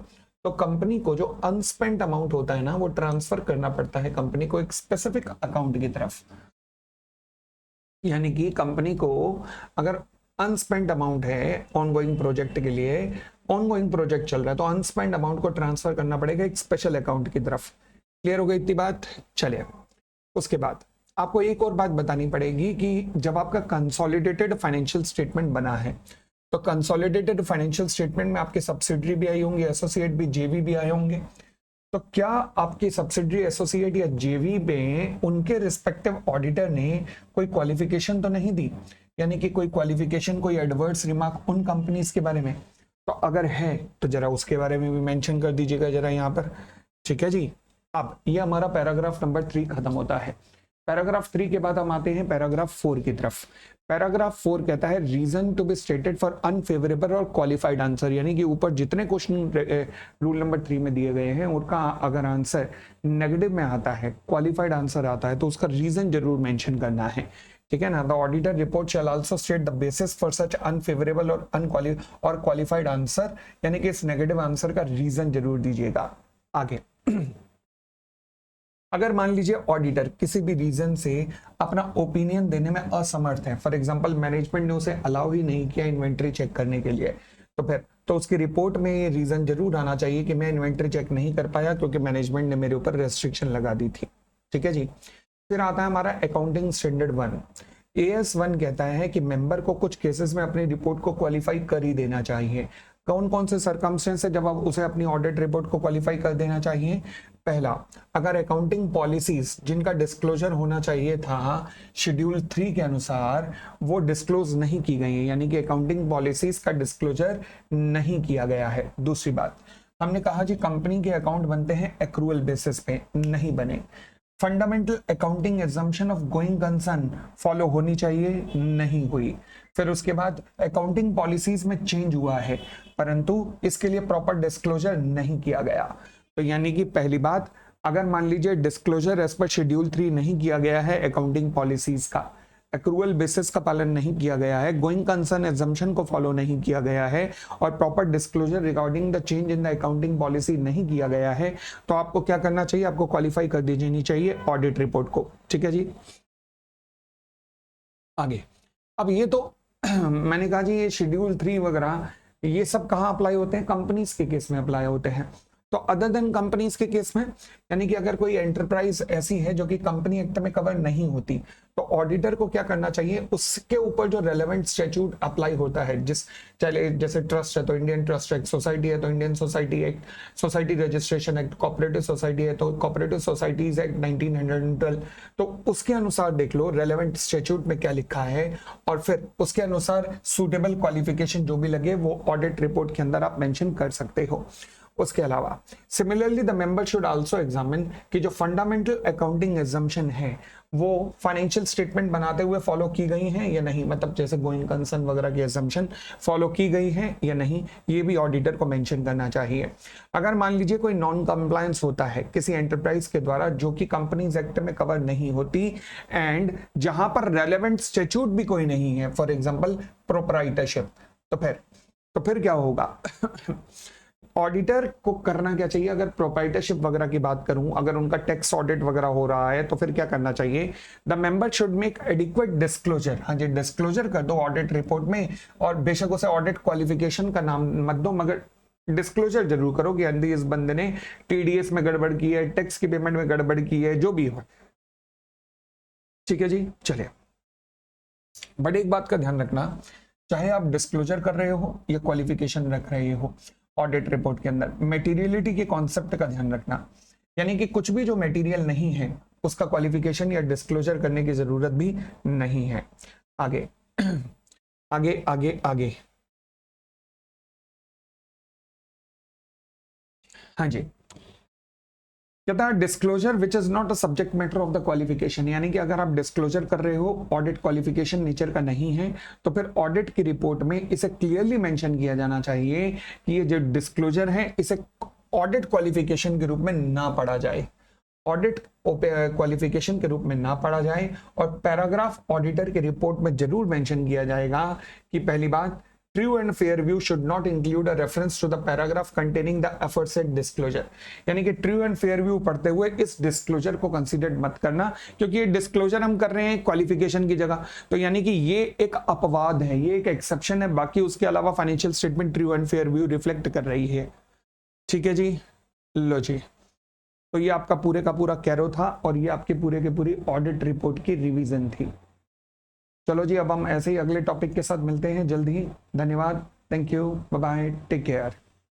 कंपनी को जो अनस्पेंट अमाउंट होता है ना वो ट्रांसफर करना पड़ता है कंपनी को एक स्पेसिफिक अकाउंट की तरफ। यानी कि कंपनी को अगर अनस्पेंट अमाउंट है ऑनगोइंग प्रोजेक्ट के लिए, ऑनगोइंग प्रोजेक्ट चल रहा है, तो अनस्पेंट अमाउंट को ट्रांसफर करना पड़ेगा एक स्पेशल अकाउंट की तरफ। क्लियर हो गई इतनी बात? चलिए उसके बाद आपको एक और बात बतानी पड़ेगी कि जब आपका कंसोलिडेटेड फाइनेंशियल स्टेटमेंट बना है तो कंसोलिडेटेड फाइनेंशियल स्टेटमेंट में आपके सब्सिडरी भी आई होंगी, एसोसिएट भी, जेवी भी आए होंगे। तो क्या आपकी सब्सिडरी, एसोसिएट या जेवी में उनके रिस्पेक्टिव ऑडिटर ने कोई क्वालिफिकेशन तो नहीं दी? यानी कि कोई क्वालिफिकेशन, कोई एडवर्स रिमार्क उन कंपनीज के बारे में? तो अगर है तो जरा उसके बारे में भी मेंशन कर दीजिएगा जरा यहाँ पर। ठीक है जी। अब ये हमारा पैराग्राफ नंबर 3 खत्म होता है। पैराग्राफ 3 के बाद हम आते हैं पैराग्राफ 4 की तरफ। पैराग्राफ 4 कहता है reason to be stated for unfavourable और क्वालिफाइड आंसर, यानी कि ऊपर जितने क्वेश्चन रूल नंबर 3 में दिए गए हैं उनका अगर आंसर नेगेटिव में आता है, क्वालिफाइड आंसर आता है, तो उसका रीजन जरूर मेंशन करना है। ठीक है ना। The auditor report shell also state the basis for such unfavourable और क्वालिफाइड आंसर, यानी कि इस नेगेटिव आंसर का रीजन जरूर दीजिएगा। आगे अगर मान लीजिए ऑडिटर किसी भी रीजन से अपना ओपिनियन देने में असमर्थ है, फॉर एग्जांपल मैनेजमेंट ने उसे अलाउ ही नहीं किया इन्वेंट्री चेक करने के लिए, तो फिर तो उसकी रिपोर्ट में ये रीजन जरूर आना चाहिए कि मैं इन्वेंट्री चेक नहीं कर पाया क्योंकि मैनेजमेंट ने मेरे ऊपर रेस्ट्रिक्शन लगा दी थी। ठीक है जी। फिर आता है हमारा अकाउंटिंग स्टैंडर्ड 1। AS1 कहता है कि मेंबर को कुछ केसेस में अपनी रिपोर्ट को क्वालिफाई कर ही देना चाहिए। कौन कौन से सर्कमस्टेंस है जब आप उसे अपनी ऑडिट रिपोर्ट को क्वालिफाई कर देना चाहिए? पहला, अगर अकाउंटिंग पॉलिसीज जिनका डिस्क्लोजर होना चाहिए था शेड्यूल 3 के अनुसार वो डिस्क्लोज नहीं की गई है, यानी कि अकाउंटिंग पॉलिसीज का डिस्क्लोजर नहीं किया गया है। दूसरी बात, हमने कहा जी कंपनी के अकाउंट बनते हैं एक्रूअल बेसिस पे, नहीं बने। Fundamental accounting assumption of going concern follow होनी चाहिए, नहीं हुई। फिर उसके बाद अकाउंटिंग पॉलिसीज में चेंज हुआ है, परंतु इसके लिए प्रॉपर डिस्क्लोजर नहीं किया गया। तो यानी कि पहली बात, अगर मान लीजिए डिस्क्लोजर एज पर शेड्यूल 3 नहीं किया गया है, अकाउंटिंग पॉलिसीज का एक्रूअल बेसिस का पालन नहीं किया गया है, गोइंग कंसर्न एजम्पशन को फॉलो नहीं किया गया है, और proper disclosure regarding the change in the accounting policy नहीं किया गया है, तो आपको क्या करना चाहिए, आपको क्वालिफाई कर देनी चाहिए ऑडिट रिपोर्ट को। ठीक है जी, आगे। अब ये तो मैंने कहा जी ये शेड्यूल 3 वगैरह ये सब कहाँ अप्लाई होते हैं, कंपनीज के केस में अप्लाई होते हैं। तो अदर देन कंपनीज के केस में, यानी कि अगर कोई एंटरप्राइज ऐसी है जो कि कंपनी एक्ट में कवर नहीं होती, तो ऑडिटर को क्या करना चाहिए, उसके ऊपर जो रेलेवेंट स्टैट्यूट अप्लाई होता है, चले जैसे ट्रस्ट है तो इंडियन ट्रस्ट एक्ट, सोसाइटी है तो Indian society act, society registration act, cooperative society है तो कोऑपरेटिव सोसाइटीज एक्ट 1912, तो उसके अनुसार देख लो रेलेवेंट स्टैट्यूट में क्या लिखा है, और फिर उसके अनुसार सूटेबल क्वालिफिकेशन जो भी लगे वो ऑडिट रिपोर्ट के अंदर आप मेंशन कर सकते हो। उसके अलावा similarly the member should also examine कि जो फंडामेंटल अकाउंटिंग एजम्पशन है वो फाइनेंशियल स्टेटमेंट बनाते हुए फॉलो की गई हैं या नहीं, मतलब जैसे गोइंग कंसर्न वगैरह की एजम्पशन फॉलो की गई है या नहीं, ये भी ऑडिटर को मेंशन करना चाहिए। अगर मान लीजिए कोई नॉन कंप्लायंस होता है किसी एंटरप्राइज के द्वारा जो कि कंपनीज एक्ट में कवर नहीं होती, एंड जहां पर रेलेवेंट स्टैट्यूट भी कोई नहीं है, फॉर एग्जांपल प्रोप्राइटरशिप, तो फिर क्या होगा ऑडिटर को करना क्या चाहिए, अगर प्रोप्राइटरशिप वगैरह की बात करूं, अगर उनका टैक्स ऑडिट वगैरह हो रहा है तो फिर क्या करना चाहिए, the member should make adequate disclosure, हाँ जी डिस्क्लोजर कर दो ऑडिट रिपोर्ट में, और बेशक उसे ऑडिट क्वालिफिकेशन का नाम मत दो, मगर डिस्क्लोजर जरूर करो कि अंदर इस बंदे ने टीडीएस में गड़बड़ की है, टैक्स की पेमेंट में गड़बड़ की है, जो भी हो। ठीक है जी, चलिए। बट एक बात का ध्यान रखना, चाहे आप डिस्क्लोजर कर रहे हो या क्वालिफिकेशन रख रहे हो, ऑडिट रिपोर्ट के अंदर मटेरियलिटी के कॉन्सेप्ट का ध्यान रखना, यानी कि कुछ भी जो मटेरियल नहीं है उसका क्वालिफिकेशन या डिस्क्लोजर करने की जरूरत भी नहीं है। आगे आगे आगे आगे, हाँ जी, कहता है disclosure which is not a subject matter of the qualification, यानी कि अगर आप डिस्क्लोजर कर रहे हो ऑडिट क्वालिफिकेशन नेचर का नहीं है, तो फिर ऑडिट की रिपोर्ट में इसे क्लियरली मेंशन किया जाना चाहिए कि ये जो डिस्क्लोजर है इसे ऑडिट क्वालिफिकेशन के रूप में ना पढ़ा जाए, ऑडिट क्वालिफिकेशन के रूप में ना पढ़ा जाए, और पैराग्राफ ऑडिटर की रिपोर्ट में जरूर मेंशन किया जाएगा कि पहली बात, true and fair view should not include a reference to the paragraph containing the aforesaid disclosure, यानी कि ट्रू एंड फेयर व्यू पढ़ते हुए इस डिस्क्लोजर को कंसीडर मत करना, क्योंकि ये डिस्क्लोजर हम कर रहे हैं क्वालिफिकेशन की जगह, तो यानी कि ये एक अपवाद है, ये एक एक्सेप्शन है, बाकी उसके अलावा financial statement true and fair view reflect कर रही है। ठीक है जी, लो जी, तो ये आपका पूरे का पूरा कैरो था, और ये आपके पूरे के पूरी ऑडिट रिपोर्ट की रिवीजन थी। चलो जी, अब हम ऐसे ही अगले टॉपिक के साथ मिलते हैं जल्द ही। धन्यवाद, thank you, bye bye, take care.